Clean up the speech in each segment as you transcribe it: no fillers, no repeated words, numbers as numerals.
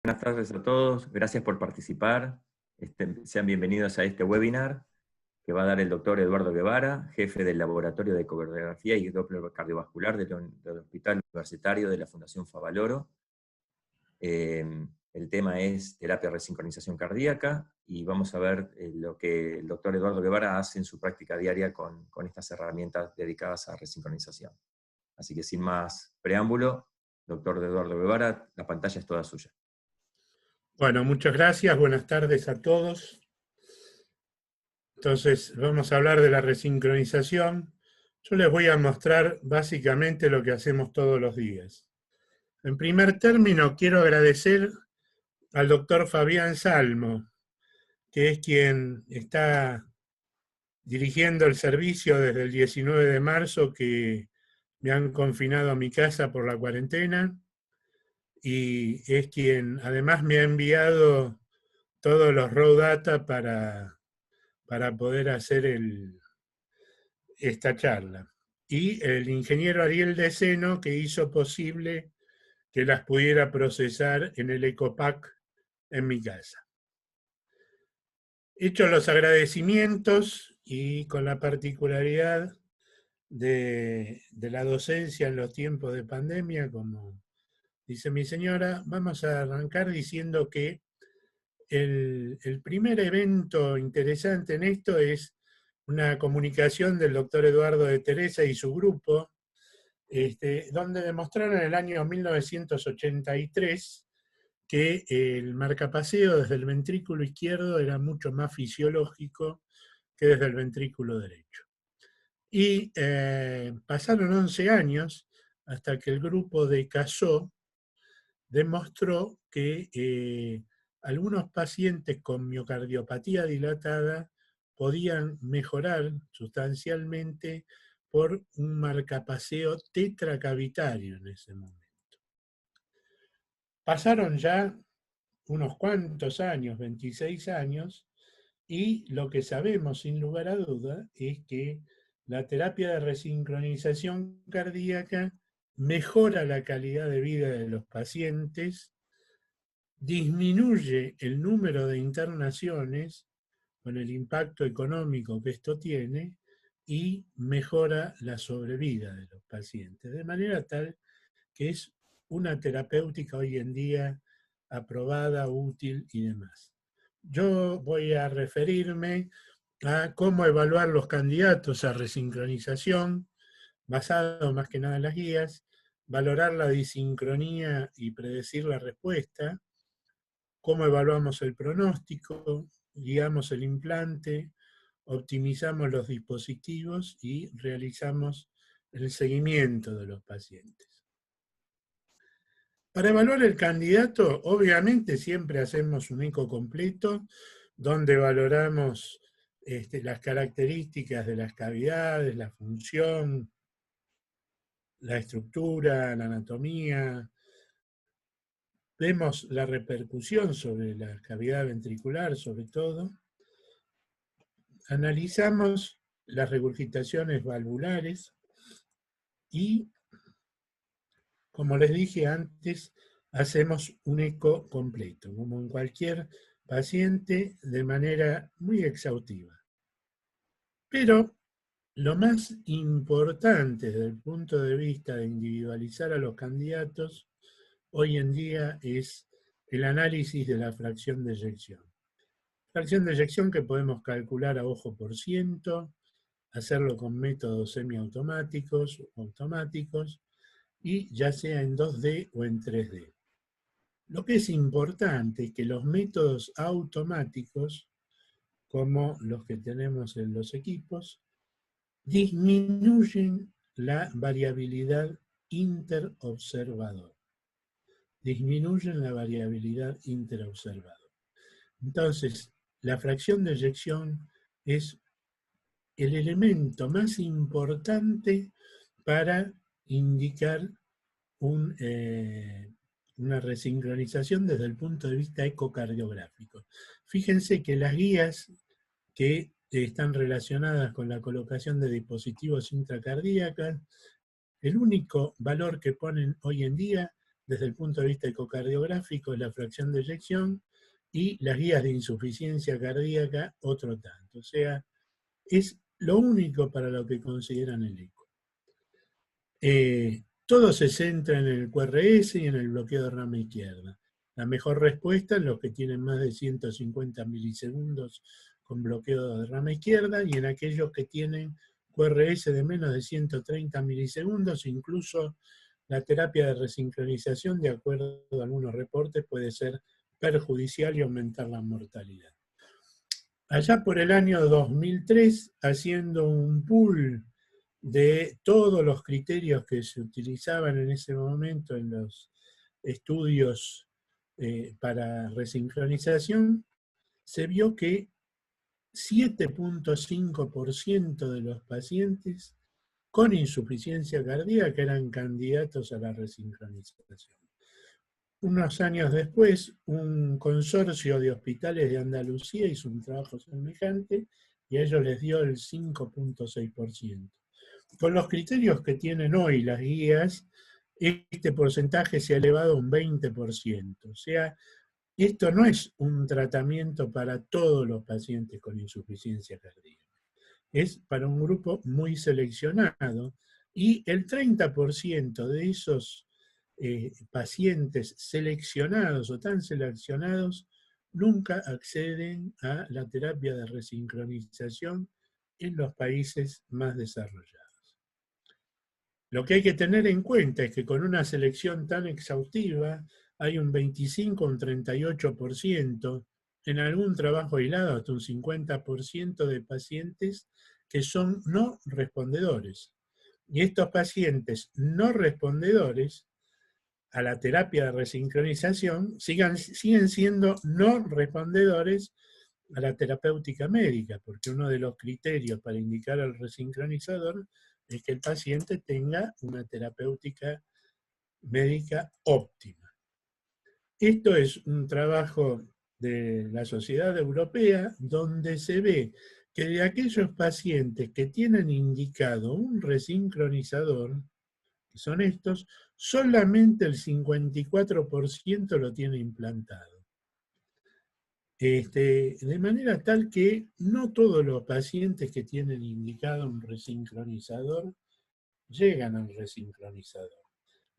Buenas tardes a todos, gracias por participar. Sean bienvenidos a este webinar que va a dar el doctor Eduardo Guevara, jefe del Laboratorio de Ecografía y Doppler Cardiovascular del Hospital Universitario de la Fundación Favaloro. El tema es terapia de resincronización cardíaca y vamos a ver lo que el doctor Eduardo Guevara hace en su práctica diaria con estas herramientas dedicadas a resincronización. Así que sin más preámbulo, doctor Eduardo Guevara, la pantalla es toda suya. Bueno, muchas gracias, buenas tardes a todos. Entonces, vamos a hablar de la resincronización. Yo les voy a mostrar básicamente lo que hacemos todos los días. En primer término, quiero agradecer al doctor Fabián Salmo, que es quien está dirigiendo el servicio desde el 19 de marzo, que me han confinado a mi casa por la cuarentena, y es quien además me ha enviado todos los raw data para poder hacer esta charla. Y el ingeniero Ariel Deceno, que hizo posible que las pudiera procesar en el EcoPack en mi casa. Hechos los agradecimientos y con la particularidad de la docencia en los tiempos de pandemia, como dice mi señora, vamos a arrancar diciendo que el primer evento interesante en esto es una comunicación del doctor Eduardo de Teresa y su grupo, donde demostraron en el año 1983 que el marcapaseo desde el ventrículo izquierdo era mucho más fisiológico que desde el ventrículo derecho. Y pasaron 11 años hasta que el grupo de Casó demostró que algunos pacientes con miocardiopatía dilatada podían mejorar sustancialmente por un marcapaseo tetracavitario en ese momento. Pasaron ya unos cuantos años, 26 años, y lo que sabemos sin lugar a duda es que la terapia de resincronización cardíaca mejora la calidad de vida de los pacientes, disminuye el número de internaciones con el impacto económico que esto tiene y mejora la sobrevida de los pacientes, de manera tal que es una terapéutica hoy en día aprobada, útil y demás. Yo voy a referirme a cómo evaluar los candidatos a resincronización, basado más que nada en las guías, valorar la disincronía y predecir la respuesta, cómo evaluamos el pronóstico, guiamos el implante, optimizamos los dispositivos y realizamos el seguimiento de los pacientes. Para evaluar el candidato, obviamente siempre hacemos un eco completo, donde valoramos las características de las cavidades, la función, la estructura, la anatomía. Vemos la repercusión sobre la cavidad ventricular, sobre todo. Analizamos las regurgitaciones valvulares y, como les dije antes, hacemos un eco completo, como en cualquier paciente, de manera muy exhaustiva. Pero lo más importante desde el punto de vista de individualizar a los candidatos hoy en día es el análisis de la fracción de eyección. Fracción de eyección que podemos calcular a ojo por ciento, hacerlo con métodos semiautomáticos o automáticos, y ya sea en 2D o en 3D. Lo que es importante es que los métodos automáticos, como los que tenemos en los equipos, disminuyen la variabilidad interobservador. Disminuyen la variabilidad interobservador. Entonces, la fracción de eyección es el elemento más importante para indicar una resincronización desde el punto de vista ecocardiográfico. Fíjense que las guías que están relacionadas con la colocación de dispositivos intracardíacos, el único valor que ponen hoy en día desde el punto de vista ecocardiográfico es la fracción de eyección, y las guías de insuficiencia cardíaca otro tanto. O sea, es lo único para lo que consideran el eco. Todo se centra en el QRS y en el bloqueo de rama izquierda. La mejor respuesta en los que tienen más de 150 milisegundos con bloqueo de rama izquierda, y en aquellos que tienen QRS de menos de 130 milisegundos, incluso la terapia de resincronización, de acuerdo a algunos reportes, puede ser perjudicial y aumentar la mortalidad. Allá por el año 2003, haciendo un pool de todos los criterios que se utilizaban en ese momento en los estudios para resincronización, se vio que 7.5% de los pacientes con insuficiencia cardíaca eran candidatos a la resincronización. Unos años después, un consorcio de hospitales de Andalucía hizo un trabajo semejante y a ellos les dio el 5.6%. Con los criterios que tienen hoy las guías, este porcentaje se ha elevado a un 20%. O sea, esto no es un tratamiento para todos los pacientes con insuficiencia cardíaca. Es para un grupo muy seleccionado, y el 30% de esos pacientes seleccionados o tan seleccionados nunca acceden a la terapia de resincronización en los países más desarrollados. Lo que hay que tener en cuenta es que con una selección tan exhaustiva hay un 25 o un 38%, en algún trabajo aislado hasta un 50% de pacientes que son no respondedores. Y estos pacientes no respondedores a la terapia de resincronización siguen siendo no respondedores a la terapéutica médica, porque uno de los criterios para indicar al resincronizador es que el paciente tenga una terapéutica médica óptima. Esto es un trabajo de la Sociedad Europea donde se ve que de aquellos pacientes que tienen indicado un resincronizador, que son estos, solamente el 54% lo tiene implantado. De manera tal que no todos los pacientes que tienen indicado un resincronizador llegan al resincronizador.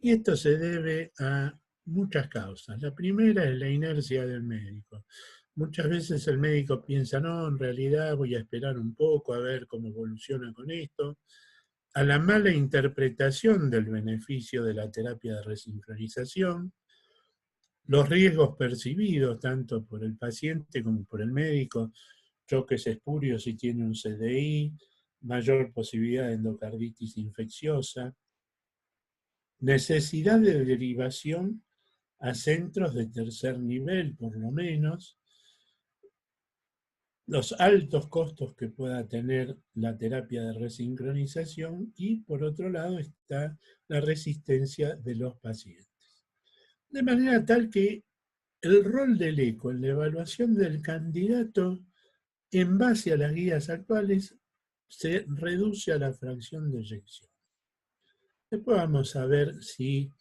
Y esto se debe a muchas causas. La primera es la inercia del médico. Muchas veces el médico piensa, no, en realidad voy a esperar un poco a ver cómo evoluciona con esto. A la mala interpretación del beneficio de la terapia de resincronización, los riesgos percibidos tanto por el paciente como por el médico, choques espurios si tiene un CDI, mayor posibilidad de endocarditis infecciosa, necesidad de derivación a centros de tercer nivel, por lo menos, los altos costos que pueda tener la terapia de resincronización, y por otro lado está la resistencia de los pacientes. De manera tal que el rol del eco en la evaluación del candidato, en base a las guías actuales, se reduce a la fracción de eyección. Después vamos a ver si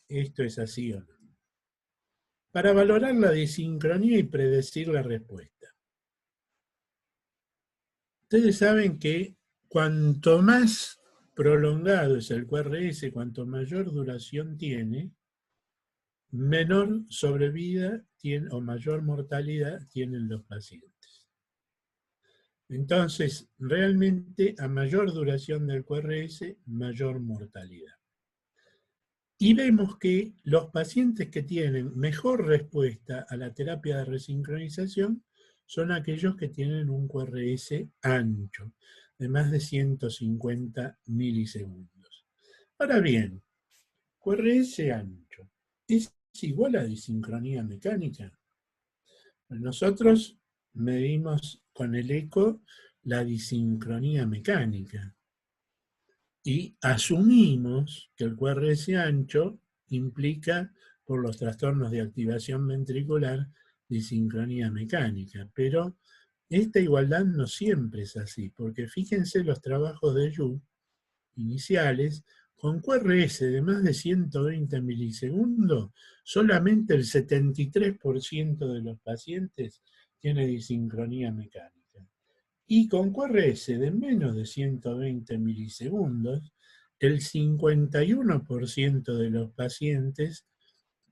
esto es así o no. Para valorar la disincronía y predecir la respuesta. Ustedes saben que cuanto más prolongado es el QRS, cuanto mayor duración tiene, menor sobrevida tiene, o mayor mortalidad tienen los pacientes. Entonces, realmente a mayor duración del QRS, mayor mortalidad. Y vemos que los pacientes que tienen mejor respuesta a la terapia de resincronización son aquellos que tienen un QRS ancho, de más de 150 milisegundos. Ahora bien, QRS ancho, ¿es igual a disincronía mecánica? Nosotros medimos con el eco la disincronía mecánica y asumimos que el QRS ancho implica, por los trastornos de activación ventricular, disincronía mecánica. Pero esta igualdad no siempre es así, porque fíjense los trabajos de Yu iniciales, con QRS de más de 120 milisegundos, solamente el 73% de los pacientes tiene disincronía mecánica. Y con QRS de menos de 120 milisegundos, el 51% de los pacientes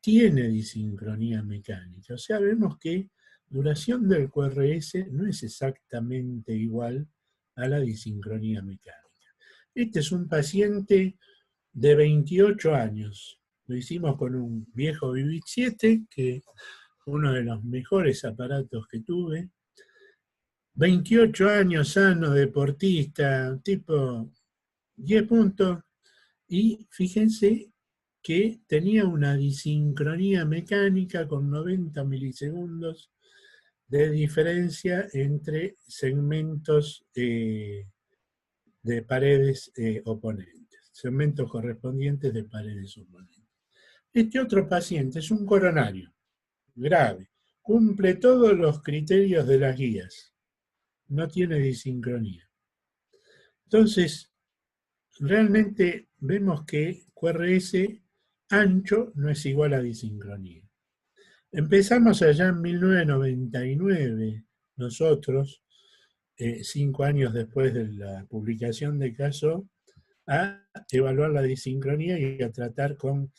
tiene disincronía mecánica. O sea, vemos que duración del QRS no es exactamente igual a la disincronía mecánica. Este es un paciente de 28 años. Lo hicimos con un viejo Vivit 7, que es uno de los mejores aparatos que tuve. 28 años, sano, deportista, tipo 10 puntos. Y fíjense que tenía una disincronía mecánica con 90 milisegundos de diferencia entre segmentos de paredes oponentes, segmentos correspondientes de paredes oponentes. Este otro paciente es un coronario grave, cumple todos los criterios de las guías, no tiene disincronía. Entonces, realmente vemos que QRS ancho no es igual a disincronía. Empezamos allá en 1999, nosotros, 5 años después de la publicación de caso, a evaluar la disincronía y a tratar con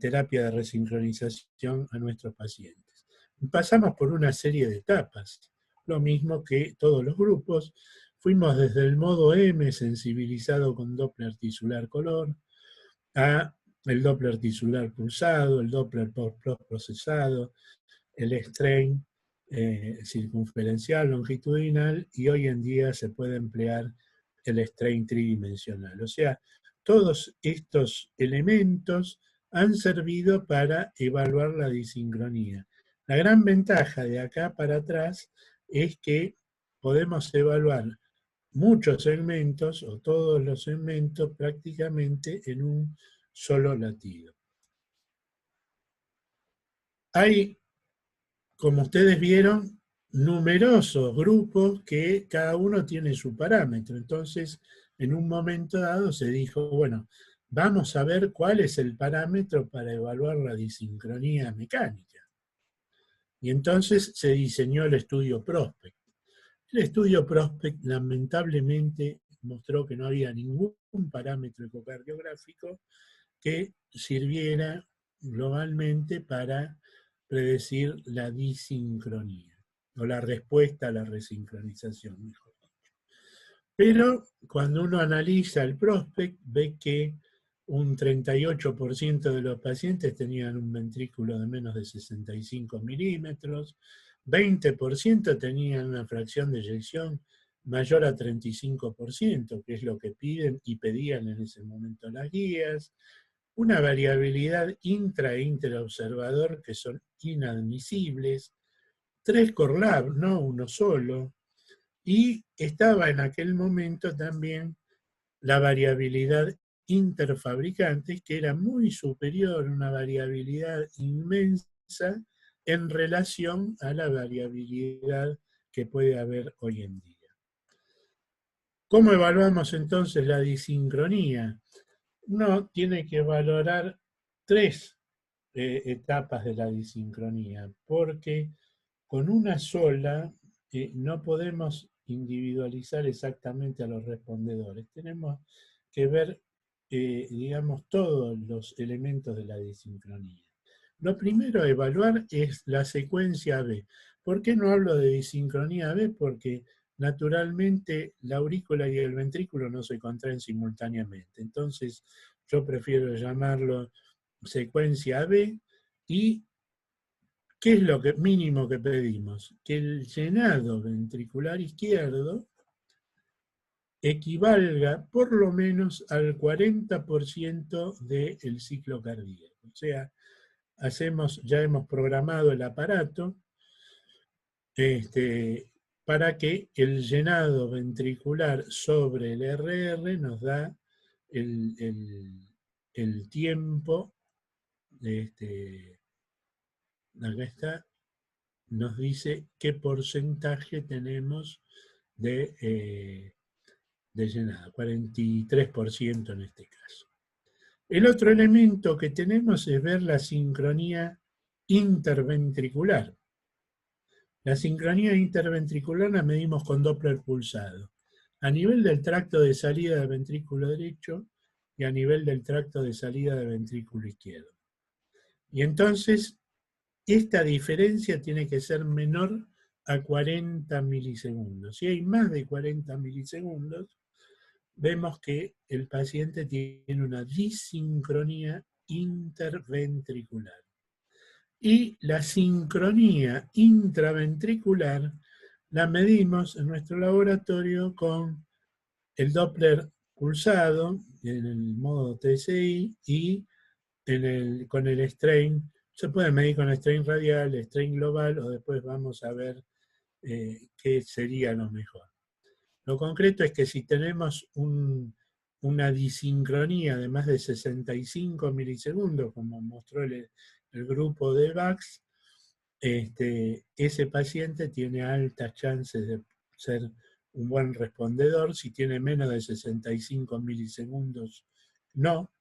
terapia de resincronización a nuestros pacientes. Pasamos por una serie de etapas, lo mismo que todos los grupos. Fuimos desde el modo M, sensibilizado con Doppler tisular color, a el Doppler tisular pulsado, el Doppler post-procesado, el strain circunferencial, longitudinal, y hoy en día se puede emplear el strain tridimensional. O sea, todos estos elementos han servido para evaluar la disincronía. La gran ventaja de acá para atrás es que podemos evaluar muchos segmentos o todos los segmentos prácticamente en un solo latido. Hay, como ustedes vieron, numerosos grupos que cada uno tiene su parámetro. Entonces, en un momento dado se dijo, bueno, vamos a ver cuál es el parámetro para evaluar la disincronía mecánica. Y entonces se diseñó el estudio Prospect. El estudio Prospect lamentablemente mostró que no había ningún parámetro ecocardiográfico que sirviera globalmente para predecir la disincronía, o la respuesta a la resincronización, mejor dicho. Pero cuando uno analiza el Prospect, ve que un 38% de los pacientes tenían un ventrículo de menos de 65 milímetros, 20% tenían una fracción de eyección mayor a 35%, que es lo que piden y pedían en ese momento las guías, una variabilidad intra e interobservador que son inadmisibles, 3 Corlab, no uno solo, y estaba en aquel momento también la variabilidad interfabricantes, que era muy superior, una variabilidad inmensa en relación a la variabilidad que puede haber hoy en día. ¿Cómo evaluamos entonces la disincronía? Uno tiene que valorar 3 etapas de la disincronía, porque con una sola no podemos individualizar exactamente a los respondedores. Tenemos que ver, digamos, todos los elementos de la disincronía. Lo primero a evaluar es la secuencia AB. ¿Por qué no hablo de disincronía AB? Porque naturalmente la aurícula y el ventrículo no se contraen simultáneamente. Entonces, yo prefiero llamarlo secuencia AB. ¿Y qué es lo mínimo que pedimos? Que el llenado ventricular izquierdo equivalga por lo menos al 40% del ciclo cardíaco. O sea, ya hemos programado el aparato para que el llenado ventricular sobre el RR nos da el tiempo, acá está, nos dice qué porcentaje tenemos de llenado, 43% en este caso. El otro elemento que tenemos es ver la sincronía interventricular. La sincronía interventricular la medimos con Doppler pulsado, a nivel del tracto de salida del ventrículo derecho y a nivel del tracto de salida del ventrículo izquierdo. Y entonces, esta diferencia tiene que ser menor a 40 milisegundos. Si hay más de 40 milisegundos, vemos que el paciente tiene una disincronía interventricular. Y la sincronía intraventricular la medimos en nuestro laboratorio con el Doppler pulsado en el modo TSI y con el strain. Se puede medir con strain radial, strain global, o después vamos a ver qué sería lo mejor. Lo concreto es que si tenemos una disincronía de más de 65 milisegundos, como mostró el grupo de VAX, ese paciente tiene altas chances de ser un buen respondedor. Si tiene menos de 65 milisegundos, no.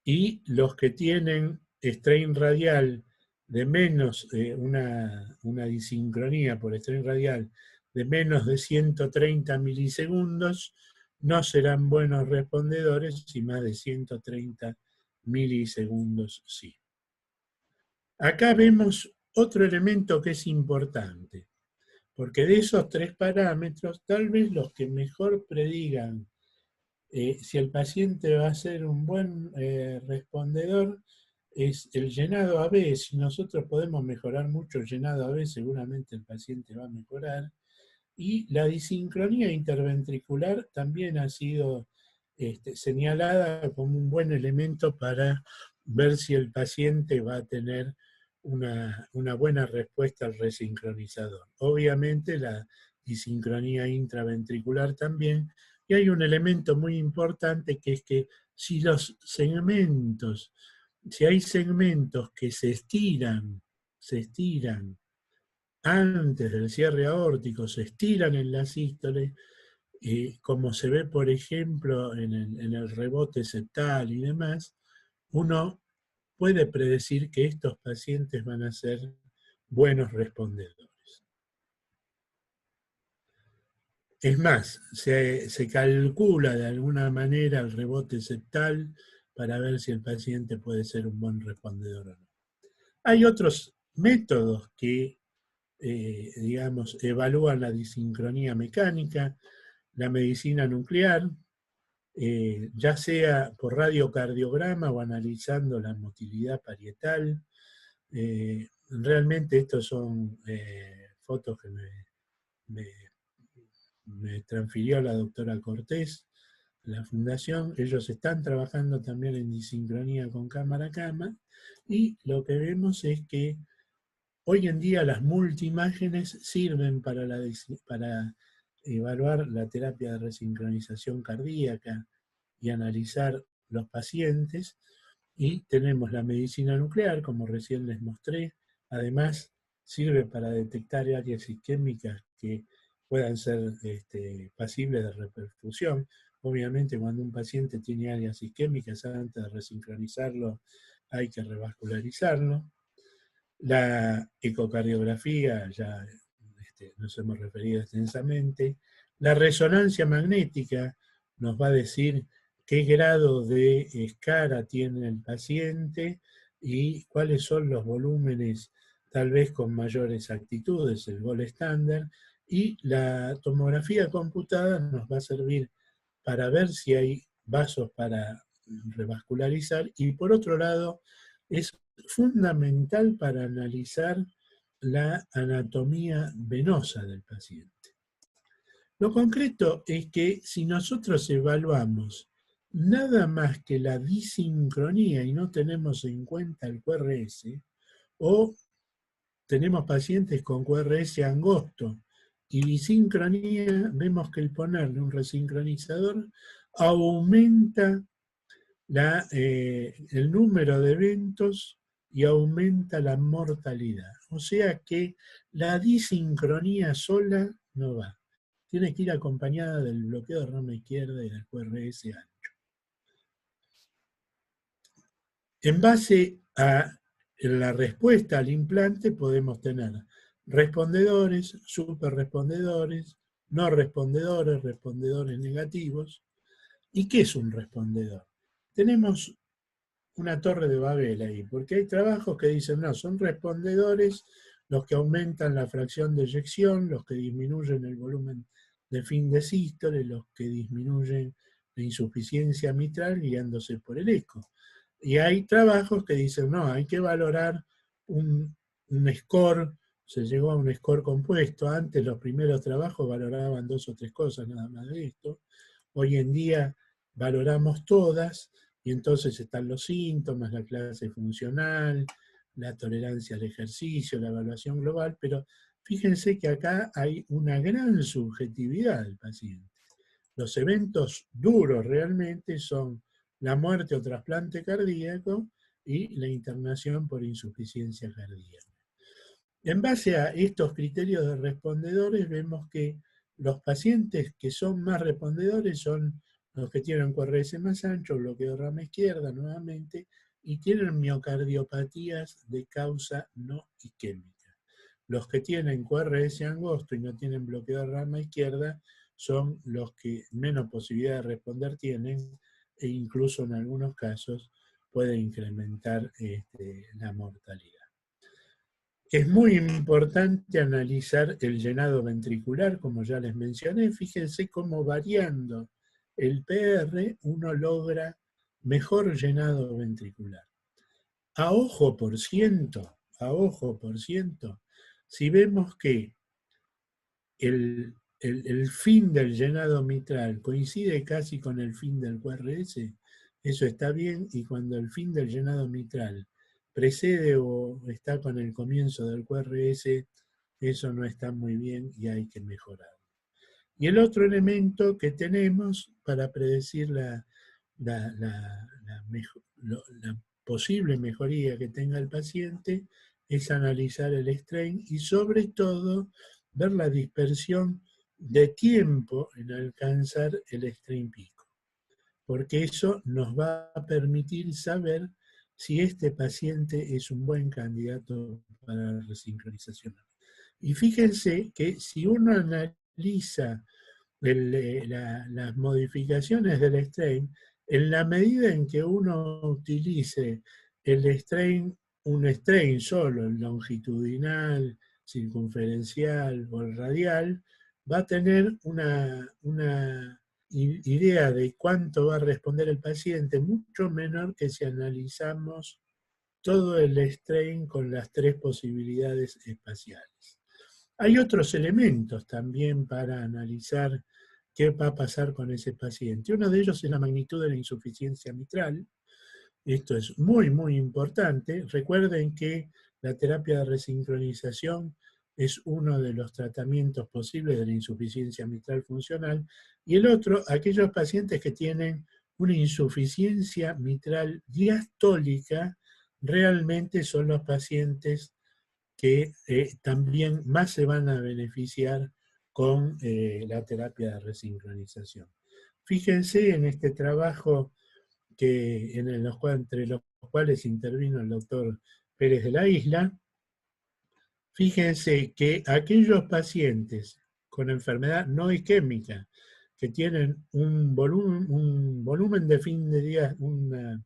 Y los que tienen strain radial de menos, una disincronía por strain radial de menos de 130 milisegundos, no serán buenos respondedores, y más de 130 milisegundos sí. Acá vemos otro elemento que es importante, porque de esos tres parámetros, tal vez los que mejor predigan si el paciente va a ser un buen respondedor es el llenado AB. Si nosotros podemos mejorar mucho el llenado AB, seguramente el paciente va a mejorar. Y la disincronía interventricular también ha sido señalada como un buen elemento para ver si el paciente va a tener una buena respuesta al resincronizador. Obviamente la disincronía intraventricular también. Y hay un elemento muy importante, que es que si hay segmentos que se estiran antes del cierre aórtico, se estiran en la sístole, como se ve, por ejemplo, en el rebote septal y demás, uno puede predecir que estos pacientes van a ser buenos respondedores. Es más, se calcula de alguna manera el rebote septal para ver si el paciente puede ser un buen respondedor o no. Hay otros métodos que, digamos, evalúan la disincronía mecánica, la medicina nuclear, ya sea por radiocardiograma o analizando la motilidad parietal. Realmente estos son fotos que me transfirió la doctora Cortés, la fundación. Ellos están trabajando también en disincronía con cámara-cama, y lo que vemos es que hoy en día las multiimágenes sirven para evaluar la terapia de resincronización cardíaca y analizar los pacientes, y tenemos la medicina nuclear, como recién les mostré. Además, sirve para detectar áreas isquémicas que puedan ser pasibles de reperfusión. Obviamente, cuando un paciente tiene áreas isquémicas, antes de resincronizarlo, hay que revascularizarlo. La ecocardiografía, ya nos hemos referido extensamente. La resonancia magnética nos va a decir qué grado de escara tiene el paciente y cuáles son los volúmenes tal vez con mayor exactitud, es el gold standard. Y la tomografía computada nos va a servir para ver si hay vasos para revascularizar, y por otro lado es fundamental para analizar la anatomía venosa del paciente. Lo concreto es que si nosotros evaluamos nada más que la disincronía y no tenemos en cuenta el QRS, o tenemos pacientes con QRS angosto y disincronía, vemos que el ponerle un resincronizador aumenta el número de eventos y aumenta la mortalidad. O sea que la disincronía sola no va. Tiene que ir acompañada del bloqueo de rama izquierda y del QRS ancho. En base a la respuesta al implante podemos tener respondedores, superrespondedores, no respondedores, respondedores negativos. ¿Y qué es un respondedor? Tenemos una torre de Babel ahí, porque hay trabajos que dicen, no, son respondedores los que aumentan la fracción de eyección, los que disminuyen el volumen de fin de sístole, los que disminuyen la insuficiencia mitral guiándose por el eco. Y hay trabajos que dicen, no, hay que valorar un score, se llegó a un score compuesto, antes los primeros trabajos valoraban 2 o 3 cosas nada más de esto, hoy en día valoramos todas, y entonces están los síntomas, la clase funcional, la tolerancia al ejercicio, la evaluación global, pero fíjense que acá hay una gran subjetividad del paciente. Los eventos duros realmente son la muerte o trasplante cardíaco y la internación por insuficiencia cardíaca. En base a estos criterios de respondedores vemos que los pacientes que son más respondedores son los que tienen QRS más ancho, bloqueo de rama izquierda nuevamente, y tienen miocardiopatías de causa no isquémica. Los que tienen QRS angosto y no tienen bloqueo de rama izquierda son los que menos posibilidad de responder tienen, e incluso en algunos casos puede incrementar la mortalidad. Es muy importante analizar el llenado ventricular, como ya les mencioné. Fíjense cómo variando el PR uno logra mejor llenado ventricular. A ojo por ciento, si vemos que el fin del llenado mitral coincide casi con el fin del QRS, eso está bien, y cuando el fin del llenado mitral precede o está con el comienzo del QRS, eso no está muy bien y hay que mejorar. Y el otro elemento que tenemos para predecir la posible mejoría que tenga el paciente es analizar el strain y sobre todo ver la dispersión de tiempo en alcanzar el strain pico, porque eso nos va a permitir saber si este paciente es un buen candidato para la resincronización. Y fíjense que si uno analiza las modificaciones del strain, en la medida en que uno utilice el strain, un strain solo, el longitudinal, circunferencial o el radial, va a tener una idea de cuánto va a responder el paciente mucho menor que si analizamos todo el strain con las 3 posibilidades espaciales. Hay otros elementos también para analizar qué va a pasar con ese paciente. Uno de ellos es la magnitud de la insuficiencia mitral. Esto es muy, muy importante. Recuerden que la terapia de resincronización es uno de los tratamientos posibles de la insuficiencia mitral funcional. Y el otro, aquellos pacientes que tienen una insuficiencia mitral diastólica, realmente son los pacientes que también más se van a beneficiar con la terapia de resincronización. Fíjense en este trabajo entre los cuales intervino el doctor Pérez de la Isla. Fíjense que aquellos pacientes con enfermedad no isquémica que tienen un volumen de fin de día, un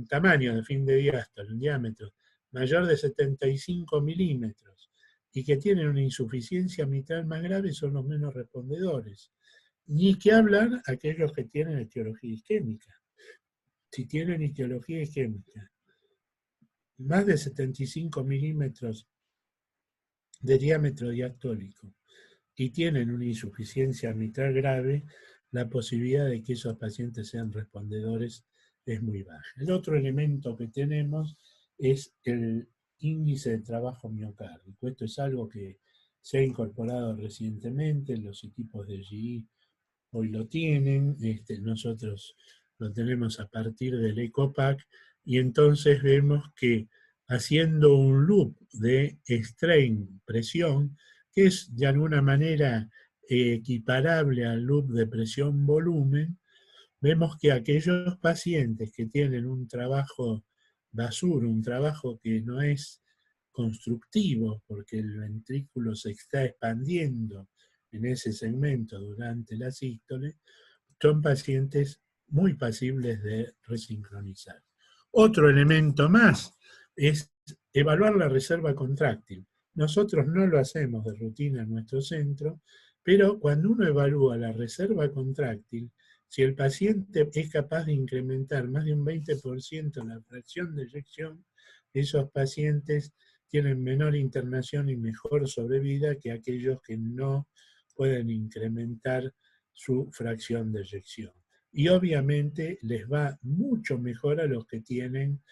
tamaño de fin de diástole, un diámetro mayor de 75 milímetros y que tienen una insuficiencia mitral más grave son los menos respondedores. Ni que hablar aquellos que tienen etiología isquémica. Si tienen etiología isquémica más de 75 milímetros de diámetro diastólico y tienen una insuficiencia mitral grave, la posibilidad de que esos pacientes sean respondedores es muy baja. El otro elemento que tenemos es el índice de trabajo miocárdico. Esto es algo que se ha incorporado recientemente, los equipos de GE hoy lo tienen, nosotros lo tenemos a partir del ECOPAC, y entonces vemos que haciendo un loop de strain, presión, que es de alguna manera equiparable al loop de presión-volumen, vemos que aquellos pacientes que tienen un trabajo basura, un trabajo que no es constructivo, porque el ventrículo se está expandiendo en ese segmento durante la sístole, son pacientes muy pasibles de resincronizar. Otro elemento más es evaluar la reserva contráctil. Nosotros no lo hacemos de rutina en nuestro centro, pero cuando uno evalúa la reserva contráctil, si el paciente es capaz de incrementar más de un 20% la fracción de eyección, esos pacientes tienen menor internación y mejor sobrevida que aquellos que no pueden incrementar su fracción de eyección. Y obviamente les va mucho mejor a los que tienen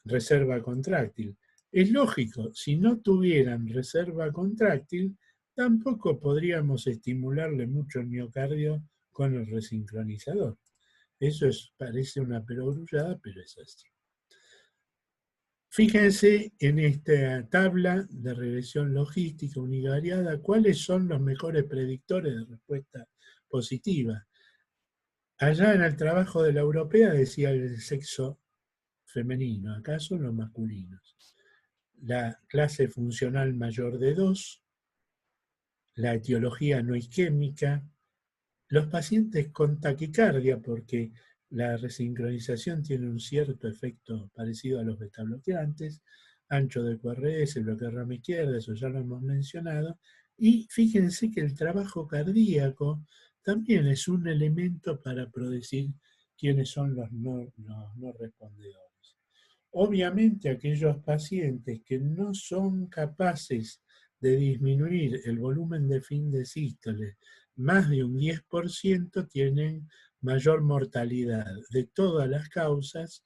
reserva contráctil. Es lógico, si no tuvieran reserva contráctil, tampoco podríamos estimularle mucho el miocardio con el resincronizador. Eso parece una perogrullada, pero es así. Fíjense en esta tabla de regresión logística univariada cuáles son los mejores predictores de respuesta positiva. Allá en el trabajo de la europea decía el sexo femenino, acá son los masculinos. La clase funcional mayor de 2, la etiología no isquémica, los pacientes con taquicardia, porque la resincronización tiene un cierto efecto parecido a los betabloqueantes, ancho de QRS, bloqueo de rama izquierda, eso ya lo hemos mencionado, y fíjense que el trabajo cardíaco también es un elemento para predecir quiénes son los no respondedores. Obviamente aquellos pacientes que no son capaces de disminuir el volumen de fin de sístole más de un 10% tienen mayor mortalidad de todas las causas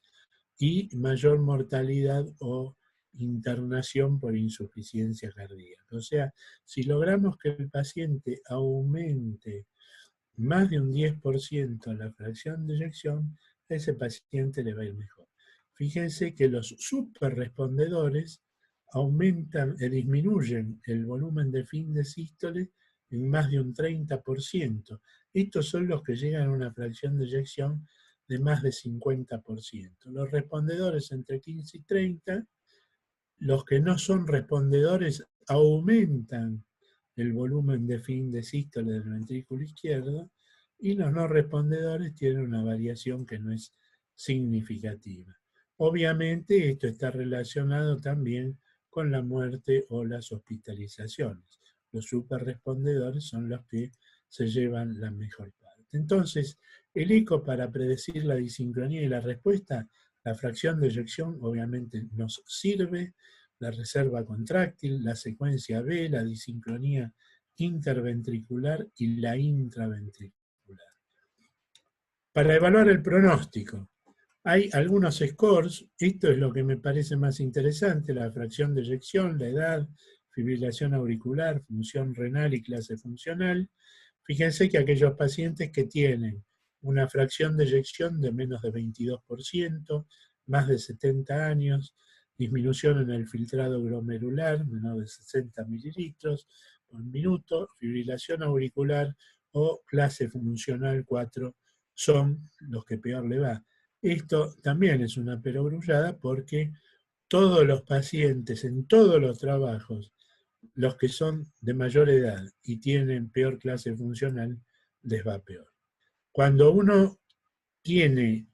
y mayor mortalidad o internación por insuficiencia cardíaca. O sea, si logramos que el paciente aumente más de un 10% la fracción de eyección, a ese paciente le va a ir mejor. Fíjense que los superrespondedores disminuyen el volumen de fin de sístole en más de un 30%. Estos son los que llegan a una fracción de eyección de más de 50%. Los respondedores entre 15 y 30, los que no son respondedores aumentan el volumen de fin de sístole del ventrículo izquierdo, y los no respondedores tienen una variación que no es significativa. Obviamente esto está relacionado también con la muerte o las hospitalizaciones. Los superrespondedores son los que se llevan la mejor parte. Entonces, el eco para predecir la disincronía y la respuesta, la fracción de eyección obviamente nos sirve, la reserva contráctil, la secuencia B, la disincronía interventricular y la intraventricular. Para evaluar el pronóstico, hay algunos scores, esto es lo que me parece más interesante, la fracción de eyección, la edad, fibrilación auricular, función renal y clase funcional. Fíjense que aquellos pacientes que tienen una fracción de eyección de menos de 22%, más de 70 años, disminución en el filtrado glomerular, menor de 60 mililitros por minuto, fibrilación auricular o clase funcional 4 son los que peor le va. Esto también es una perogrullada porque todos los pacientes en todos los trabajos, los que son de mayor edad y tienen peor clase funcional, les va peor. Cuando uno tiene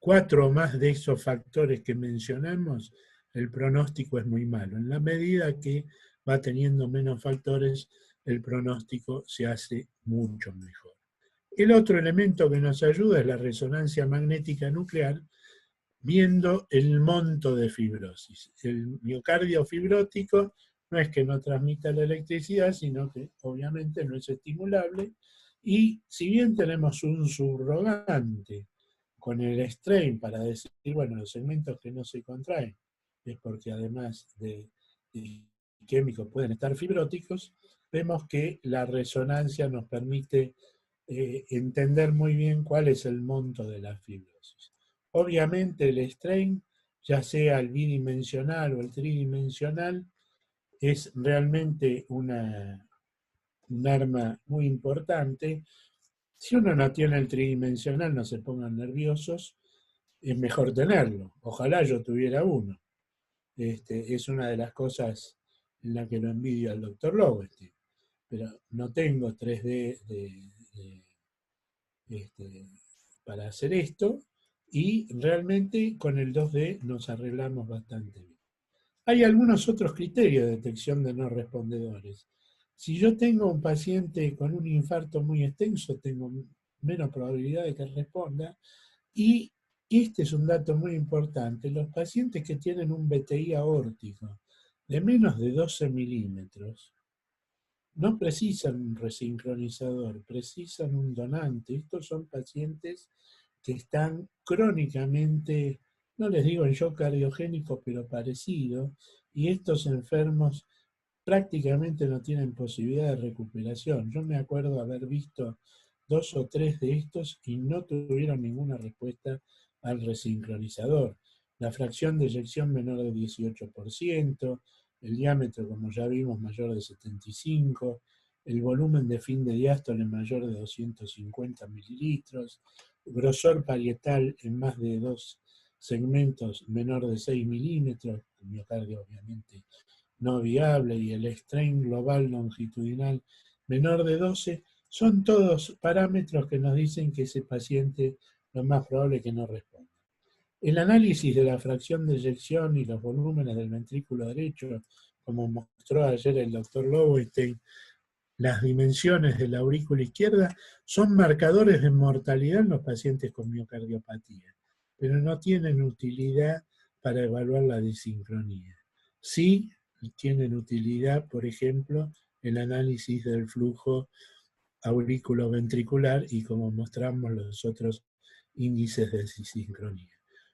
4 o más de esos factores que mencionamos, el pronóstico es muy malo. En la medida que va teniendo menos factores, el pronóstico se hace mucho mejor. El otro elemento que nos ayuda es la resonancia magnética nuclear, viendo el monto de fibrosis. El miocardio fibrótico no es que no transmita la electricidad, sino que obviamente no es estimulable, y si bien tenemos un subrogante con el strain para decir, bueno, los segmentos que no se contraen es porque además de químicos pueden estar fibróticos, vemos que la resonancia nos permite entender muy bien cuál es el monto de la fibrosis. Obviamente el strain, ya sea el bidimensional o el tridimensional, es realmente un arma muy importante. Si uno no tiene el tridimensional, no se pongan nerviosos, es mejor tenerlo. Ojalá yo tuviera uno. Es una de las cosas en la que lo envidio al doctor Lowenstein. Pero no tengo 3D este, para hacer esto, y realmente con el 2D nos arreglamos bastante bien. Hay algunos otros criterios de detección de no respondedores. Si yo tengo un paciente con un infarto muy extenso, tengo menos probabilidad de que responda. Y este es un dato muy importante. Los pacientes que tienen un BTI aórtico de menos de 12 milímetros no precisan un resincronizador, precisan un donante. Estos son pacientes que están crónicamente, no les digo en shock cardiogénico, pero parecido, y estos enfermos prácticamente no tienen posibilidad de recuperación. Yo me acuerdo haber visto 2 o 3 de estos y no tuvieron ninguna respuesta al resincronizador. La fracción de eyección menor de 18%, el diámetro, como ya vimos, mayor de 75, el volumen de fin de diástole mayor de 250 mililitros, grosor parietal en más de 2 segmentos menor de 6 milímetros, el miocardio obviamente no viable, y el strain global longitudinal menor de 12, son todos parámetros que nos dicen que ese paciente lo más probable es que no responda. El análisis de la fracción de eyección y los volúmenes del ventrículo derecho, como mostró ayer el doctor Lowenstein, las dimensiones de la aurícula izquierda son marcadores de mortalidad en los pacientes con miocardiopatía, pero no tienen utilidad para evaluar la disincronía. Sí tienen utilidad, por ejemplo, el análisis del flujo auriculoventricular y, como mostramos, los otros índices de disincronía.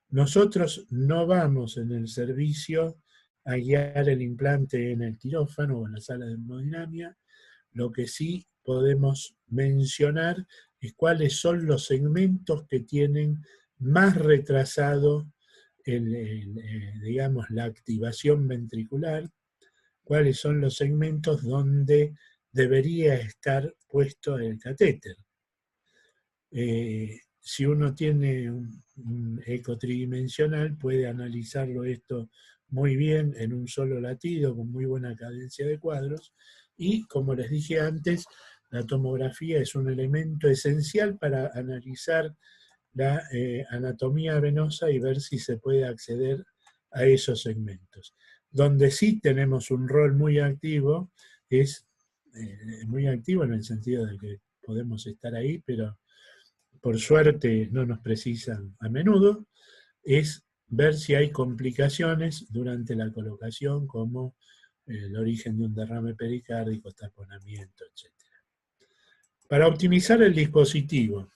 Nosotros no vamos en el servicio a guiar el implante en el quirófano o en la sala de hemodinamia. Lo que sí podemos mencionar es cuáles son los segmentos que tienen más retrasado digamos, la activación ventricular, cuáles son los segmentos donde debería estar puesto el catéter. Si uno tiene un eco tridimensional, puede analizarlo esto muy bien en un solo latido, con muy buena cadencia de cuadros, y como les dije antes, la tomografía es un elemento esencial para analizar la anatomía venosa y ver si se puede acceder a esos segmentos. Donde sí tenemos un rol muy activo, es muy activo en el sentido de que podemos estar ahí, pero por suerte no nos precisan a menudo, es ver si hay complicaciones durante la colocación, como el origen de un derrame pericárdico, taponamiento, etc. Para optimizar el dispositivo,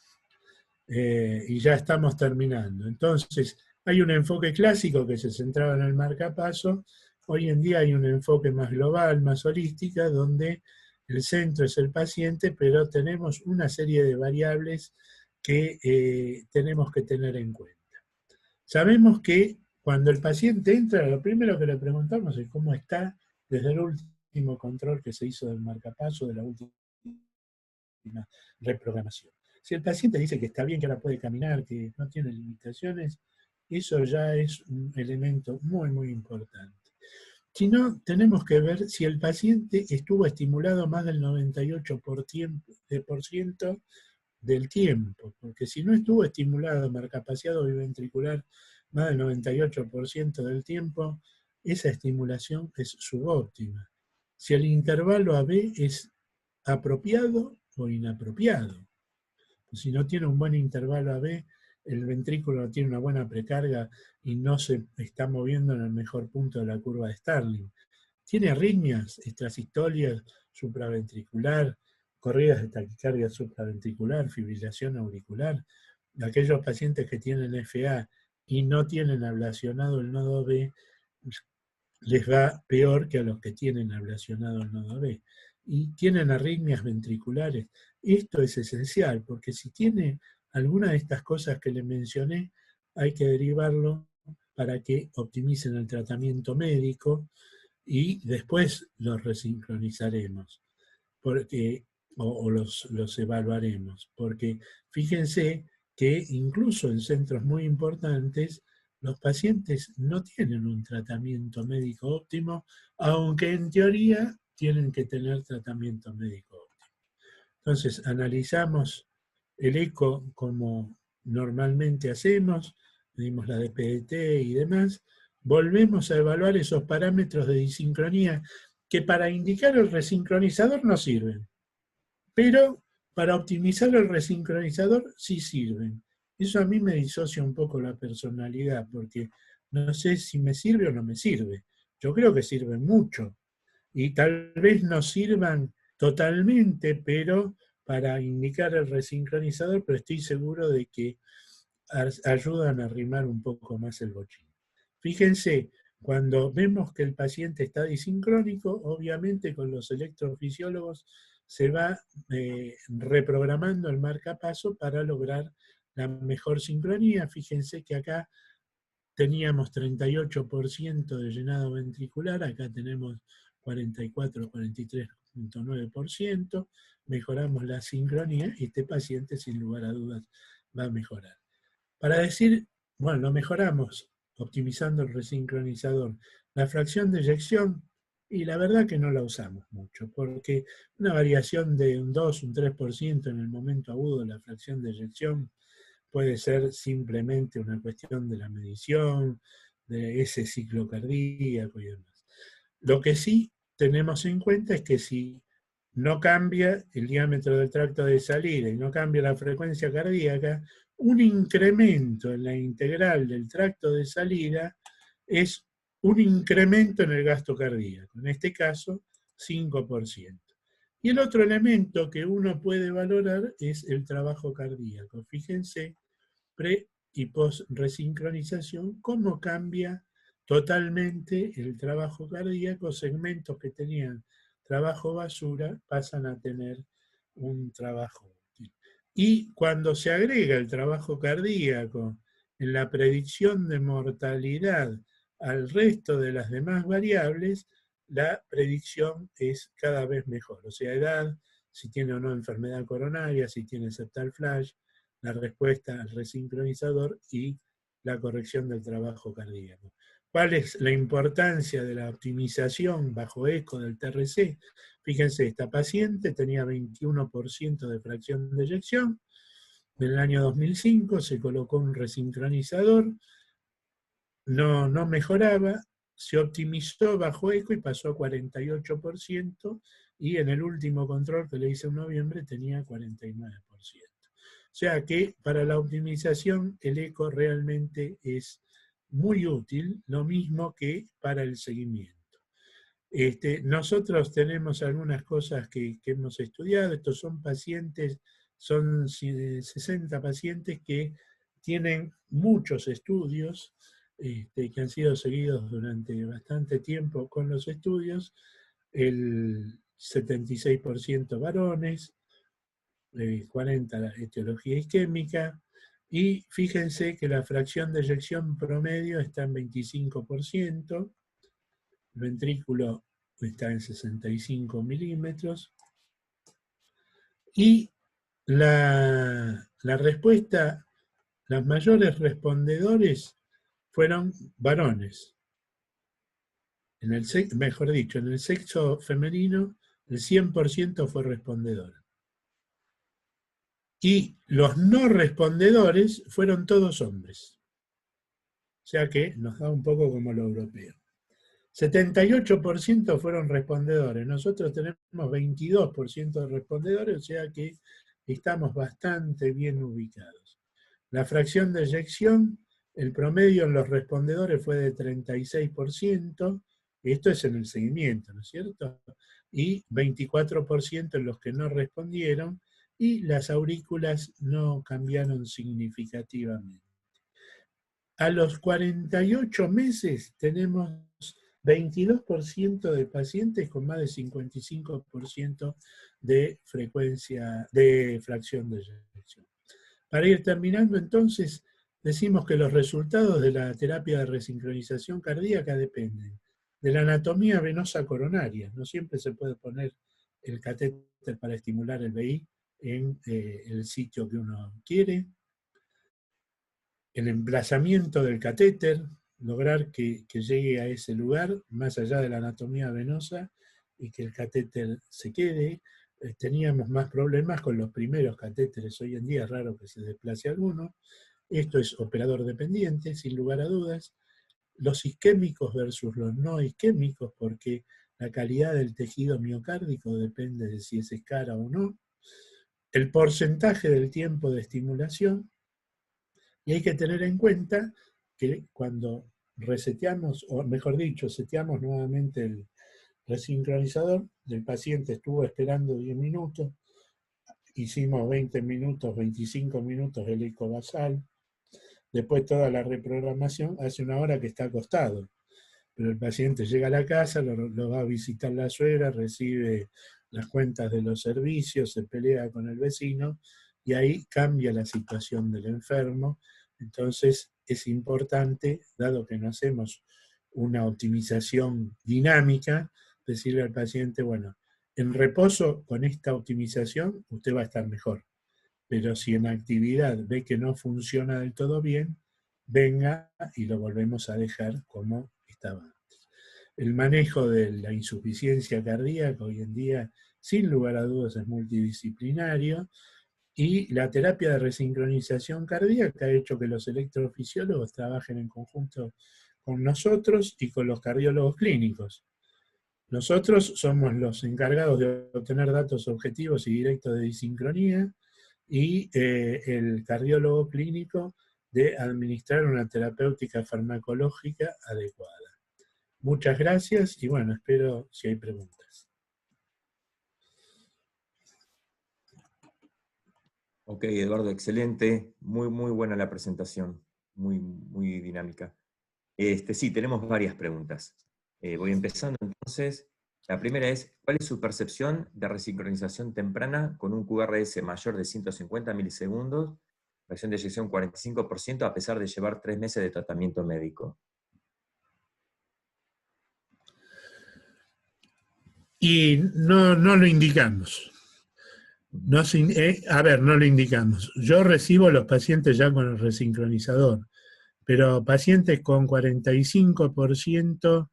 y ya estamos terminando. Entonces, hay un enfoque clásico que se centraba en el marcapaso. Hoy en día hay un enfoque más global, más holística, donde el centro es el paciente, pero tenemos una serie de variables que tenemos que tener en cuenta. Sabemos que cuando el paciente entra, lo primero que le preguntamos es cómo está desde el último control que se hizo del marcapaso, de la última reprogramación. Si el paciente dice que está bien, que ahora puede caminar, que no tiene limitaciones, eso ya es un elemento muy, muy importante. Si no, tenemos que ver si el paciente estuvo estimulado más del 98% del tiempo, porque si no estuvo estimulado marcapaseado biventricular más del 98% del tiempo, esa estimulación es subóptima. Si el intervalo AB es apropiado o inapropiado. Si no tiene un buen intervalo AB, el ventrículo no tiene una buena precarga y no se está moviendo en el mejor punto de la curva de Starling. Tiene arritmias, extrasistolias, supraventricular, corridas de taquicardia supraventricular, fibrilación auricular. Aquellos pacientes que tienen FA y no tienen ablacionado el nodo B, les va peor que a los que tienen ablacionado el nodo B. Y tienen arritmias ventriculares. Esto es esencial, porque si tiene alguna de estas cosas que les mencioné, hay que derivarlo para que optimicen el tratamiento médico y después los resincronizaremos porque, o los evaluaremos. Porque fíjense que incluso en centros muy importantes los pacientes no tienen un tratamiento médico óptimo, aunque en teoría tienen que tener tratamiento médico óptimo. Entonces, analizamos el eco como normalmente hacemos, medimos la DPDT y demás, volvemos a evaluar esos parámetros de disincronía que para indicar el resincronizador no sirven, pero para optimizar el resincronizador sí sirven. Eso a mí me disocia un poco la personalidad, porque no sé si me sirve o no me sirve. Yo creo que sirven mucho, y tal vez no sirvan totalmente, pero para indicar el resincronizador, pero estoy seguro de que ayudan a arrimar un poco más el bochín. Fíjense, cuando vemos que el paciente está disincrónico, obviamente con los electrofisiólogos se va reprogramando el marcapaso para lograr la mejor sincronía. Fíjense que acá teníamos 38% de llenado ventricular, acá tenemos 44, 43,9%, mejoramos la sincronía y este paciente sin lugar a dudas va a mejorar. Para decir, bueno, lo mejoramos optimizando el resincronizador. La fracción de eyección, y la verdad que no la usamos mucho, porque una variación de un 2, un 3% en el momento agudo de la fracción de eyección puede ser simplemente una cuestión de la medición, de ese ciclo cardíaco y demás. Lo que sí tenemos en cuenta es que si no cambia el diámetro del tracto de salida y no cambia la frecuencia cardíaca, un incremento en la integral del tracto de salida es un incremento en el gasto cardíaco, en este caso 5%. Y el otro elemento que uno puede valorar es el trabajo cardíaco. Fíjense, pre y post resincronización, cómo cambia totalmente el trabajo cardíaco. Segmentos que tenían trabajo basura pasan a tener un trabajo útil. Y cuando se agrega el trabajo cardíaco en la predicción de mortalidad al resto de las demás variables, la predicción es cada vez mejor. O sea, edad, si tiene o no enfermedad coronaria, si tiene septal flash, la respuesta al resincronizador y la corrección del trabajo cardíaco. ¿Cuál es la importancia de la optimización bajo eco del TRC? Fíjense, esta paciente tenía 21% de fracción de eyección. En el año 2005 se colocó un resincronizador, no mejoraba, se optimizó bajo eco y pasó a 48%, y en el último control que le hice en noviembre tenía 49%. O sea que para la optimización el eco realmente es muy útil, lo mismo que para el seguimiento. Nosotros tenemos algunas cosas que hemos estudiado. Estos son pacientes, son 60 pacientes que tienen muchos estudios, que han sido seguidos durante bastante tiempo con los estudios, el 76% varones, 40 la etiología isquémica, y fíjense que la fracción de eyección promedio está en 25%, el ventrículo está en 65 milímetros, y la respuesta, los mayores respondedores fueron varones. Mejor dicho, en el sexo femenino, el 100% fue respondedor. Y los no respondedores fueron todos hombres. O sea que nos da un poco como lo europeo. 78% fueron respondedores. Nosotros tenemos 22% de respondedores, o sea que estamos bastante bien ubicados. La fracción de eyección, el promedio en los respondedores fue de 36%, esto es en el seguimiento, ¿no es cierto? Y 24% en los que no respondieron, y las aurículas no cambiaron significativamente. A los 48 meses tenemos 22% de pacientes con más de 55% de frecuencia, de fracción de eyección. Para ir terminando entonces, decimos que los resultados de la terapia de resincronización cardíaca dependen de la anatomía venosa coronaria. No siempre se puede poner el catéter para estimular el VI en el sitio que uno quiere. el emplazamiento del catéter, lograr que llegue a ese lugar, más allá de la anatomía venosa, y que el catéter se quede. Teníamos más problemas con los primeros catéteres, hoy en día es raro que se desplace alguno. Esto es operador dependiente, sin lugar a dudas. Los isquémicos versus los no isquémicos, porque la calidad del tejido miocárdico depende de si es escara o no. El porcentaje del tiempo de estimulación, y hay que tener en cuenta que cuando reseteamos, o mejor dicho, seteamos nuevamente el resincronizador, el paciente estuvo esperando 10 minutos, hicimos 20 minutos, 25 minutos el eco basal, después toda la reprogramación, hace una hora que está acostado, pero el paciente llega a la casa, lo va a visitar la suegra, recibe las cuentas de los servicios, se pelea con el vecino, y ahí cambia la situación del enfermo. Entonces es importante, dado que no hacemos una optimización dinámica, decirle al paciente, bueno, en reposo con esta optimización usted va a estar mejor, pero si en actividad ve que no funciona del todo bien, venga y lo volvemos a dejar como estaba antes. El manejo de la insuficiencia cardíaca hoy en día, sin lugar a dudas, es multidisciplinario, y la terapia de resincronización cardíaca ha hecho que los electrofisiólogos trabajen en conjunto con nosotros y con los cardiólogos clínicos. Nosotros somos los encargados de obtener datos objetivos y directos de disincronía, y el cardiólogo clínico de administrar una terapéutica farmacológica adecuada. Muchas gracias y bueno, espero si hay preguntas. Ok, Eduardo, excelente. Muy, muy buena la presentación. Muy, muy dinámica. Sí, tenemos varias preguntas. Voy empezando entonces. La primera es, ¿cuál es su percepción de resincronización temprana con un QRS mayor de 150 milisegundos, fracción de eyección 45%, a pesar de llevar 3 meses de tratamiento médico? Y no lo indicamos. No lo indicamos. Yo recibo los pacientes ya con el resincronizador, pero pacientes con 45%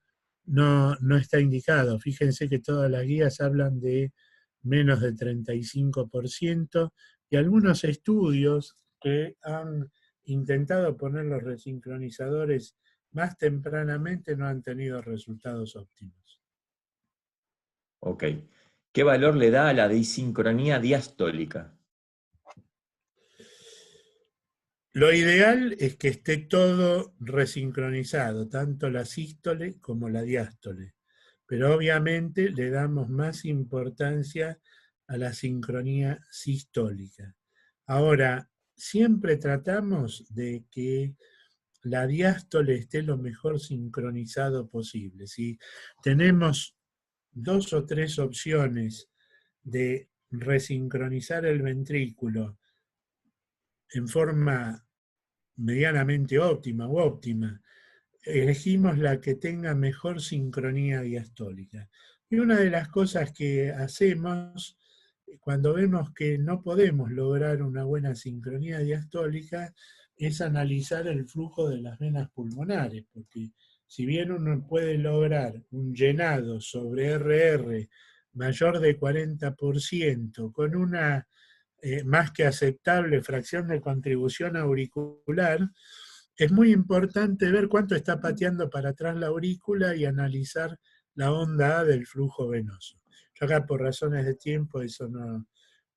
no está indicado. Fíjense que todas las guías hablan de menos de 35%, y algunos estudios que han intentado poner los resincronizadores más tempranamente no han tenido resultados óptimos. Ok. ¿Qué valor le da a la disincronía diastólica? Lo ideal es que esté todo resincronizado, tanto la sístole como la diástole, pero obviamente le damos más importancia a la sincronía sistólica. Ahora, siempre tratamos de que la diástole esté lo mejor sincronizado posible. Si tenemos 2 o 3 opciones de resincronizar el ventrículo en forma medianamente óptima o óptima, elegimos la que tenga mejor sincronía diastólica. Y una de las cosas que hacemos cuando vemos que no podemos lograr una buena sincronía diastólica es analizar el flujo de las venas pulmonares, porque si bien uno puede lograr un llenado sobre RR mayor de 40% con una más que aceptable fracción de contribución auricular, es muy importante ver cuánto está pateando para atrás la aurícula y analizar la onda A del flujo venoso. Yo acá por razones de tiempo eso no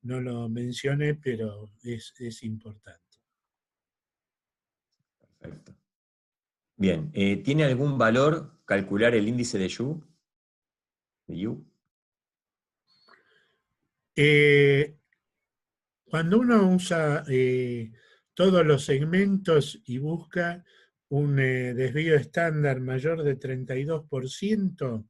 lo mencioné, pero es importante. Perfecto. Bien, ¿tiene algún valor calcular el índice de Yu? Cuando uno usa todos los segmentos y busca un desvío estándar mayor de 32%,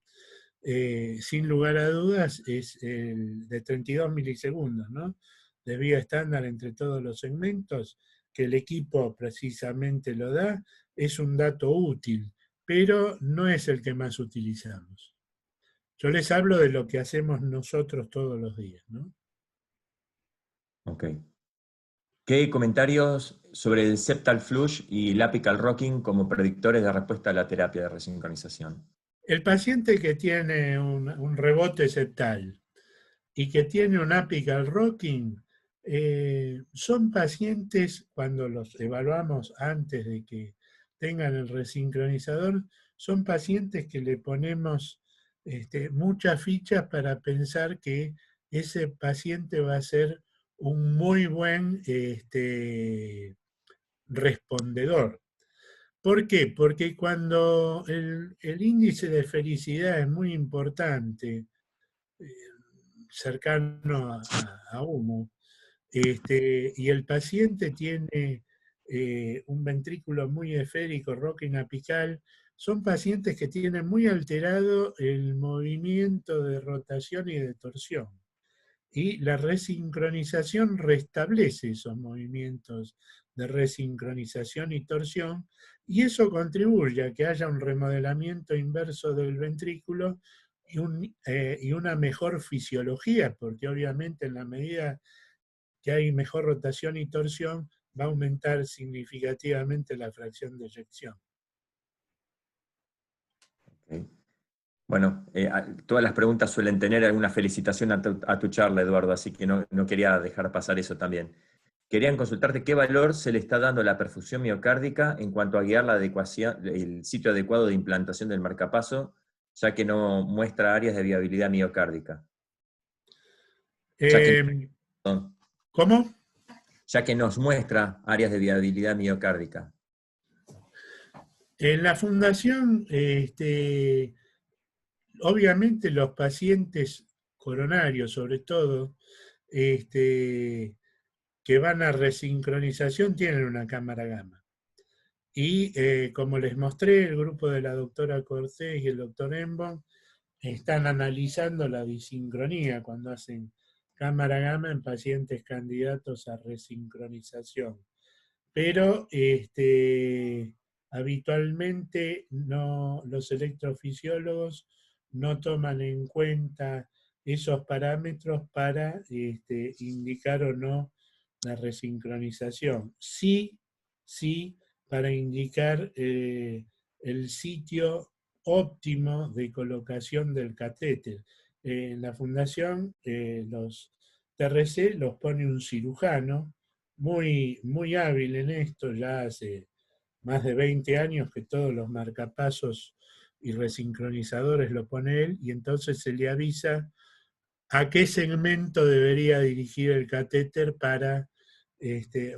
sin lugar a dudas es el de 32 milisegundos, ¿no? Desvío estándar entre todos los segmentos, que el equipo precisamente lo da, es un dato útil, pero no es el que más utilizamos. Yo les hablo de lo que hacemos nosotros todos los días, ¿no? Ok. ¿Qué comentarios sobre el septal flush y el apical rocking como predictores de respuesta a la terapia de resincronización? El paciente que tiene un rebote septal y que tiene un apical rocking, son pacientes, cuando los evaluamos antes de que tengan el resincronizador, son pacientes que le ponemos muchas fichas para pensar que ese paciente va a ser un muy buen respondedor. ¿Por qué? Porque cuando el índice de felicidad es muy importante, eh, cercano a 1, y el paciente tiene un ventrículo muy esférico, rocking apical, son pacientes que tienen muy alterado el movimiento de rotación y de torsión. Y la resincronización restablece esos movimientos de resincronización y torsión, y eso contribuye a que haya un remodelamiento inverso del ventrículo y una mejor fisiología, porque obviamente en la medida que hay mejor rotación y torsión, va a aumentar significativamente la fracción de eyección. Okay. Bueno, todas las preguntas suelen tener alguna felicitación a tu charla, Eduardo, así que no quería dejar pasar eso también. Querían consultarte qué valor se le está dando a la perfusión miocárdica en cuanto a guiar la adecuación, el sitio adecuado de implantación del marcapaso, ya que no muestra áreas de viabilidad miocárdica. Ya que, perdón, ¿Cómo? ya que nos muestra áreas de viabilidad miocárdica. En la fundación, obviamente los pacientes coronarios, sobre todo, que van a resincronización, tienen una cámara gamma. Y como les mostré, el grupo de la doctora Cortés y el doctor Embon están analizando la disincronía cuando hacen cámara gamma en pacientes candidatos a resincronización. Pero habitualmente los electrofisiólogos no toman en cuenta esos parámetros para indicar o no la resincronización. Sí, sí, para indicar el sitio óptimo de colocación del catéter. En la fundación, los TRC los pone un cirujano muy, muy hábil en esto, ya hace más de 20 años que todos los marcapasos y resincronizadores lo pone él, y entonces se le avisa a qué segmento debería dirigir el catéter para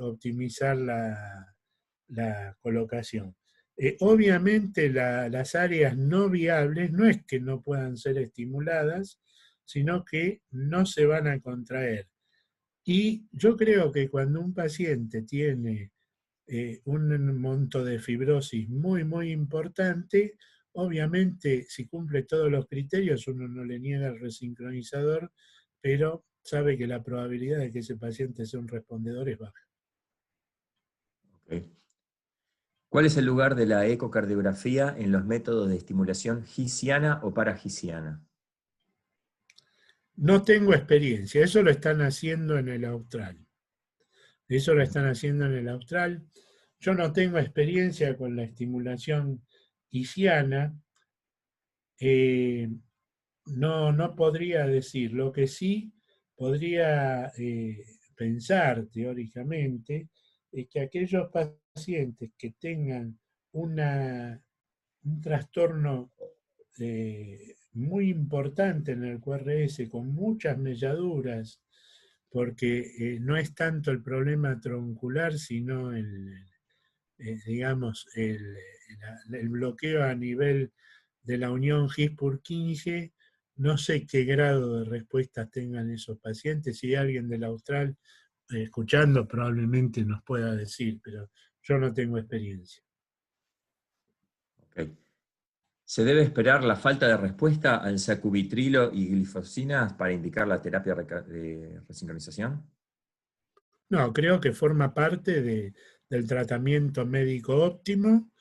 optimizar la colocación. Obviamente las áreas no viables no es que no puedan ser estimuladas, sino que no se van a contraer. Y yo creo que cuando un paciente tiene un monto de fibrosis muy, muy importante, obviamente si cumple todos los criterios uno no le niega el resincronizador, pero sabe que la probabilidad de que ese paciente sea un respondedor es baja. Okay. ¿Cuál es el lugar de la ecocardiografía en los métodos de estimulación hisiana o parahisiana? No tengo experiencia, eso lo están haciendo en el Austral. Eso lo están haciendo en el Austral. Yo no tengo experiencia con la estimulación hisiana. No podría decir. Lo que sí podría pensar teóricamente es que aquellos pacientes que tengan un trastorno muy importante en el QRS, con muchas melladuras, porque no es tanto el problema troncular, sino digamos, el bloqueo a nivel de la unión His-Purkinje. No sé qué grado de respuestas tengan esos pacientes. Si alguien del Austral escuchando probablemente nos pueda decir, pero yo no tengo experiencia. Okay. ¿Se debe esperar la falta de respuesta al sacubitrilo y glifosinas para indicar la terapia de resincronización? No, creo que forma parte del tratamiento médico óptimo,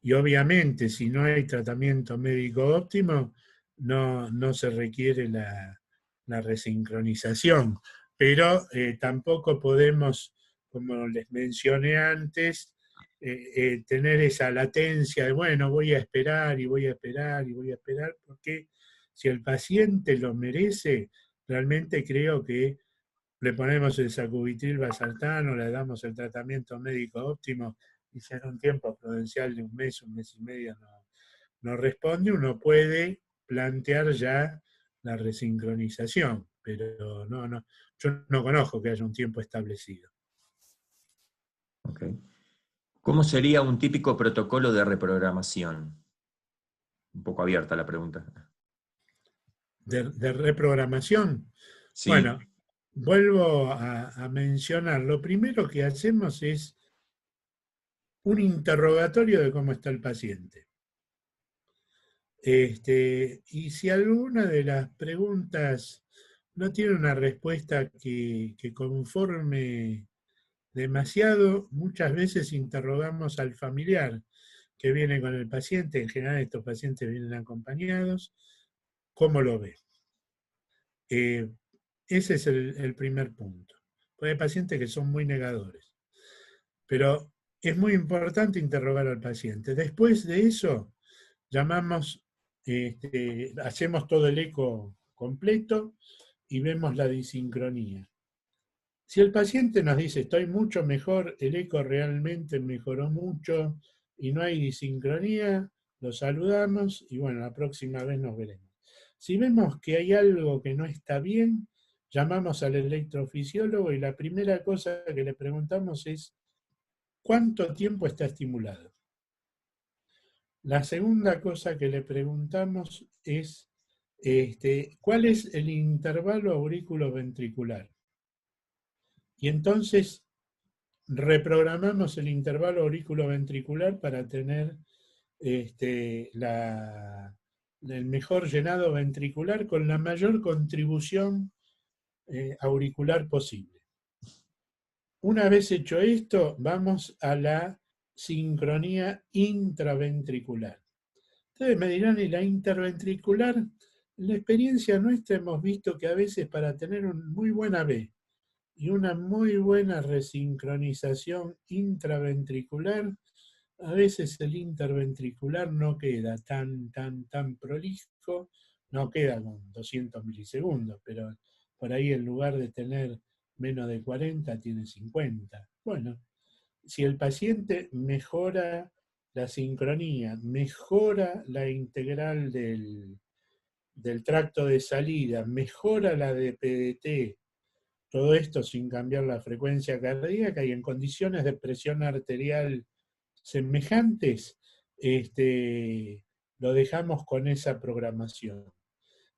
y obviamente si no hay tratamiento médico óptimo no se requiere la resincronización, pero tampoco podemos como les mencioné antes, tener esa latencia de, bueno, voy a esperar y voy a esperar y voy a esperar, porque si el paciente lo merece, realmente creo que le ponemos el sacubitril valsartano, le damos el tratamiento médico óptimo, y si en un tiempo prudencial de un mes y medio no responde, uno puede plantear ya la resincronización, pero yo no conozco que haya un tiempo establecido. Okay. ¿Cómo sería un típico protocolo de reprogramación? Un poco abierta la pregunta. De reprogramación. Sí. Bueno, vuelvo a mencionar, lo primero que hacemos es un interrogatorio de cómo está el paciente. Y si alguna de las preguntas no tiene una respuesta que conforme demasiado, muchas veces interrogamos al familiar que viene con el paciente. En general estos pacientes vienen acompañados. ¿Cómo lo ve? Ese es el primer punto. Porque hay pacientes que son muy negadores. Pero es muy importante interrogar al paciente. Después de eso, llamamos, hacemos todo el eco completo y vemos la disincronía. Si el paciente nos dice, estoy mucho mejor, el eco realmente mejoró mucho y no hay disincronía, lo saludamos y bueno, la próxima vez nos veremos. Si vemos que hay algo que no está bien, llamamos al electrofisiólogo y la primera cosa que le preguntamos es, ¿cuánto tiempo está estimulado? La segunda cosa que le preguntamos es, ¿cuál es el intervalo aurículo-ventricular? Y entonces reprogramamos el intervalo auriculoventricular para tener el mejor llenado ventricular con la mayor contribución auricular posible. Una vez hecho esto, vamos a la sincronía intraventricular. Ustedes me dirán, ¿y la interventricular? En la experiencia nuestra hemos visto que a veces para tener una muy buena B y una muy buena resincronización intraventricular, a veces el interventricular no queda tan prolijo, no queda con 200 milisegundos, pero por ahí en lugar de tener menos de 40, tiene 50. Bueno, si el paciente mejora la sincronía, mejora la integral del tracto de salida, mejora la de PDT, todo esto sin cambiar la frecuencia cardíaca y en condiciones de presión arterial semejantes, lo dejamos con esa programación.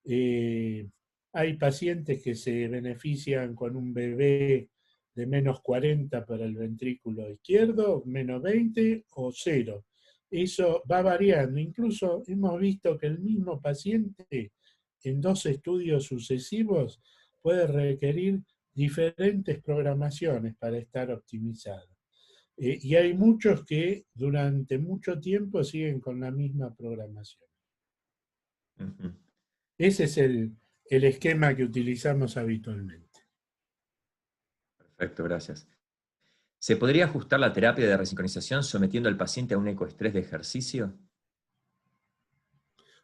Hay pacientes que se benefician con un bebé de menos 40 para el ventrículo izquierdo, menos 20 o 0. Eso va variando. Incluso hemos visto que el mismo paciente en 2 estudios sucesivos puede requerir diferentes programaciones para estar optimizado. Y hay muchos que durante mucho tiempo siguen con la misma programación. Uh-huh. Ese es el esquema que utilizamos habitualmente. Perfecto, gracias. ¿Se podría ajustar la terapia de resincronización sometiendo al paciente a un ecoestrés de ejercicio?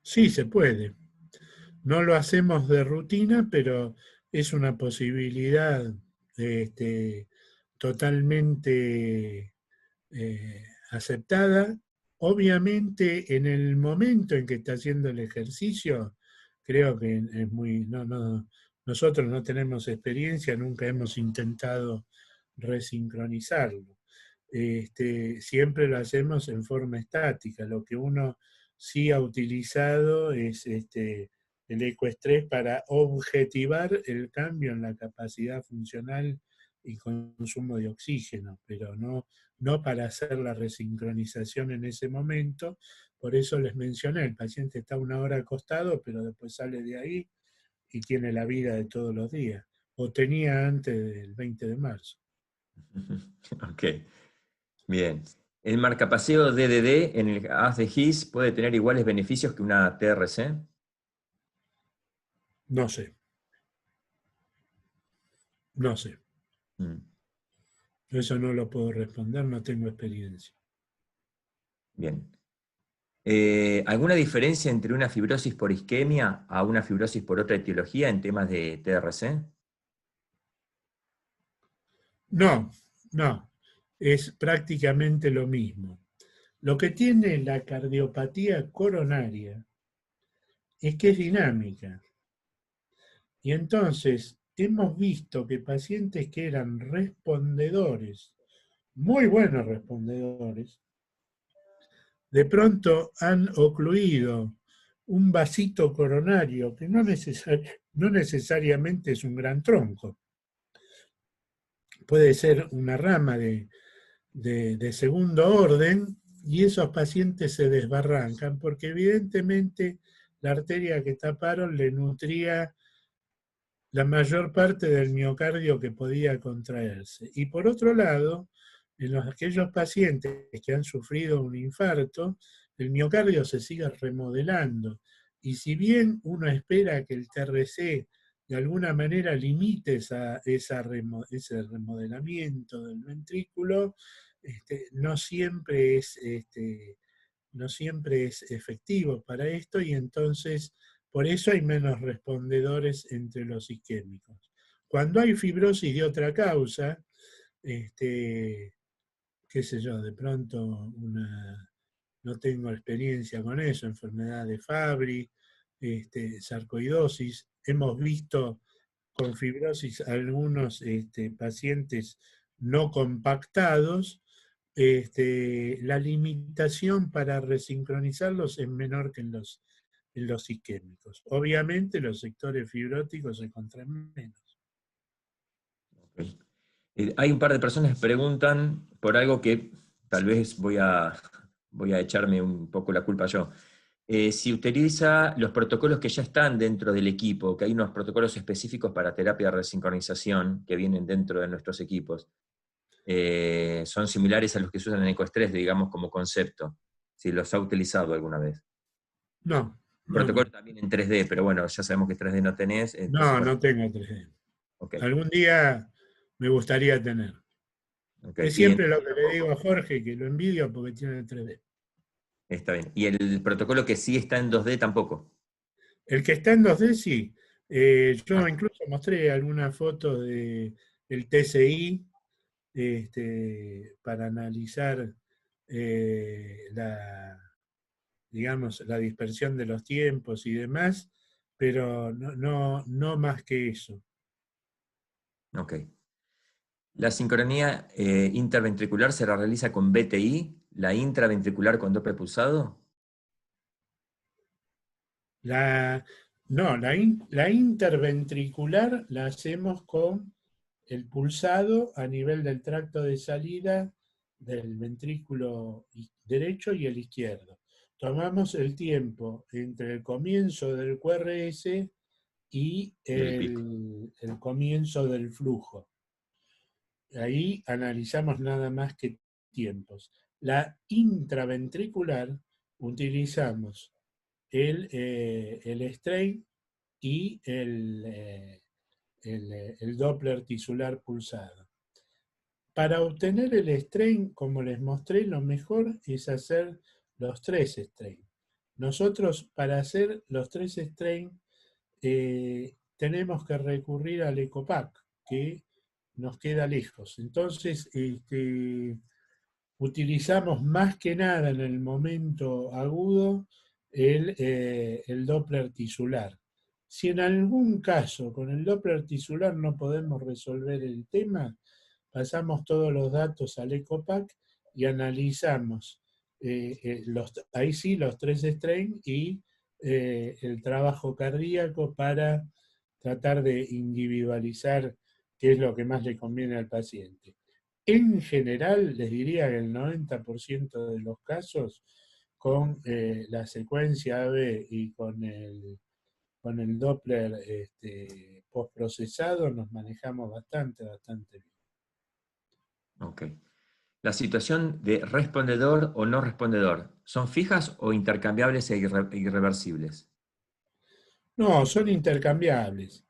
Sí, se puede. No lo hacemos de rutina, pero es una posibilidad totalmente aceptada. Obviamente, en el momento en que está haciendo el ejercicio, creo que es muy... nosotros no tenemos experiencia, nunca hemos intentado resincronizarlo. Siempre lo hacemos en forma estática. Lo que uno sí ha utilizado es el ecoestrés para objetivar el cambio en la capacidad funcional y consumo de oxígeno, pero no para hacer la resincronización en ese momento. Por eso les mencioné, el paciente está 1 hora acostado, pero después sale de ahí y tiene la vida de todos los días, o tenía antes del 20 de marzo. Ok, bien. ¿El marcapaseo DDD en el haz de His puede tener iguales beneficios que una TRC? No sé. No sé. Mm. Eso no lo puedo responder, no tengo experiencia. Bien. ¿Alguna diferencia entre una fibrosis por isquemia a una fibrosis por otra etiología en temas de TRC? No, no, es prácticamente lo mismo. Lo que tiene la cardiopatía coronaria es que es dinámica. Y entonces hemos visto que pacientes que eran respondedores, muy buenos respondedores, de pronto han ocluido un vasito coronario que no necesariamente es un gran tronco. Puede ser una rama de segundo orden y esos pacientes se desbarrancan porque evidentemente la arteria que taparon le nutría la mayor parte del miocardio que podía contraerse. Y por otro lado, en aquellos pacientes que han sufrido un infarto, el miocardio se sigue remodelando. Y si bien uno espera que el TRC de alguna manera limite ese remodelamiento del ventrículo, no siempre no siempre es efectivo para esto y entonces por eso hay menos respondedores entre los isquémicos. Cuando hay fibrosis de otra causa, qué sé yo, de pronto no tengo experiencia con eso, enfermedad de Fabry, sarcoidosis, hemos visto con fibrosis algunos pacientes no compactados, la limitación para resincronizarlos es menor que en los isquémicos. Obviamente los sectores fibróticos se contraen menos. Okay. Hay un par de personas que preguntan por algo que tal vez voy a echarme un poco la culpa yo. Si utiliza los protocolos que ya están dentro del equipo, que hay unos protocolos específicos para terapia de resincronización que vienen dentro de nuestros equipos, son similares a los que se usan en EcoStress, digamos, como concepto, si los ha utilizado alguna vez. No, El no, protocolo no. también en 3D, pero bueno, ya sabemos que 3D no tenés, entonces No, bueno, no tengo 3D. ok, Algún día me gustaría tener. ok. Es Y en siempre lo 3D que le digo tampoco. a Jorge, que lo envidio porque tiene 3D. Está bien. Y el protocolo que sí está en 2D tampoco. El que está en 2D, sí. Yo Ah, incluso mostré algunas fotos del TCI para analizar digamos, la dispersión de los tiempos y demás, pero no más que eso. ok. La sincronía interventricular se la realiza con BTI, la intraventricular con Doppler pulsado. La, no, la interventricular la hacemos con el pulsado a nivel del tracto de salida del ventrículo derecho y el izquierdo. Tomamos el tiempo entre el comienzo del QRS y Y el pico. el comienzo del flujo. Ahí analizamos nada más que tiempos. La intraventricular utilizamos el strain y el Doppler tisular pulsado. Para obtener el strain, como les mostré, lo mejor es hacer los 3 strain. Nosotros, para hacer los 3 strain, tenemos que recurrir al EcoPack, que nos queda lejos. Entonces, utilizamos más que nada en el momento agudo el Doppler tisular. Si en algún caso con el Doppler tisular no podemos resolver el tema, pasamos todos los datos al EcoPack y analizamos ahí sí los 3 strain y el trabajo cardíaco para tratar de individualizar qué es lo que más le conviene al paciente. En general, les diría que el 90% de los casos, con la secuencia AB y con el Doppler postprocesado, nos manejamos bastante bien. Ok. La situación de respondedor o no respondedor, ¿son fijas o intercambiables e irreversibles? No, son intercambiables.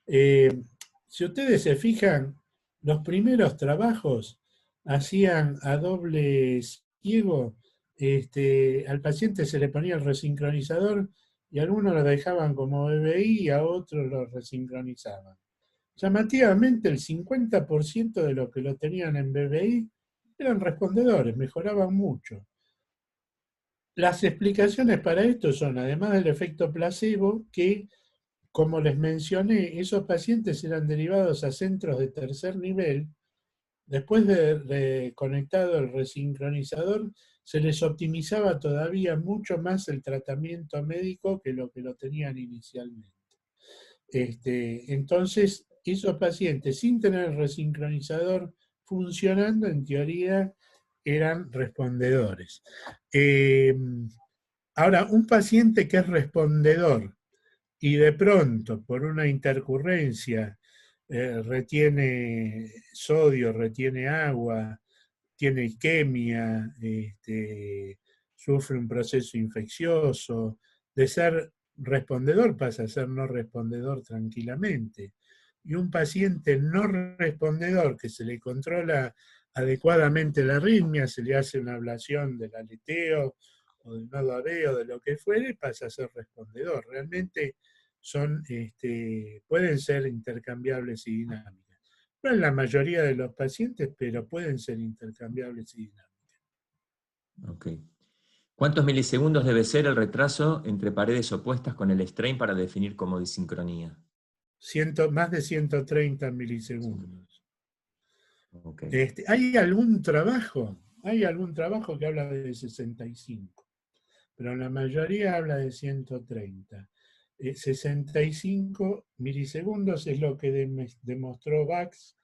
Eh, si ustedes se fijan, los primeros trabajos hacían a doble ciego, al paciente se le ponía el resincronizador y a algunos lo dejaban como BBI y a otros lo resincronizaban. Llamativamente, el 50% de los que lo tenían en BBI eran respondedores, mejoraban mucho. Las explicaciones para esto son, además del efecto placebo, que, como les mencioné, esos pacientes eran derivados a centros de tercer nivel. Después de conectado el resincronizador, se les optimizaba todavía mucho más el tratamiento médico que lo tenían inicialmente. Entonces, esos pacientes sin tener el resincronizador funcionando, en teoría, eran respondedores. Ahora, un paciente que es respondedor y de pronto, por una intercurrencia, retiene sodio, retiene agua, tiene isquemia, sufre un proceso infeccioso, de ser respondedor pasa a ser no respondedor tranquilamente. Y un paciente no respondedor que se le controla adecuadamente la arritmia, se le hace una ablación del aleteo o del nodo AV de lo que fuere, pasa a ser respondedor. Realmente pueden ser intercambiables y dinámicas. No en la mayoría de los pacientes, pero pueden ser intercambiables y dinámicas. Ok. ¿Cuántos milisegundos debe ser el retraso entre paredes opuestas con el strain para definir como disincronía? Más de 130 milisegundos. Okay. ¿Hay algún trabajo? Hay algún trabajo que habla de 65, pero la mayoría habla de 130. 65 milisegundos es lo que demostró Bax,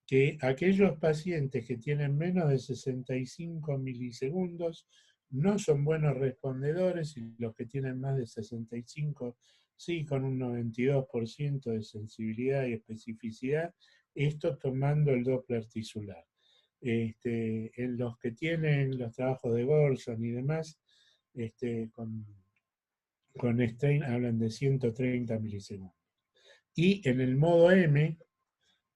que aquellos pacientes que tienen menos de 65 milisegundos no son buenos respondedores y los que tienen más de 65 sí, con un 92% de sensibilidad y especificidad, esto tomando el Doppler tisular. En los que tienen los trabajos de Gorson y demás, con strain hablan de 130 milisegundos. Y en el modo M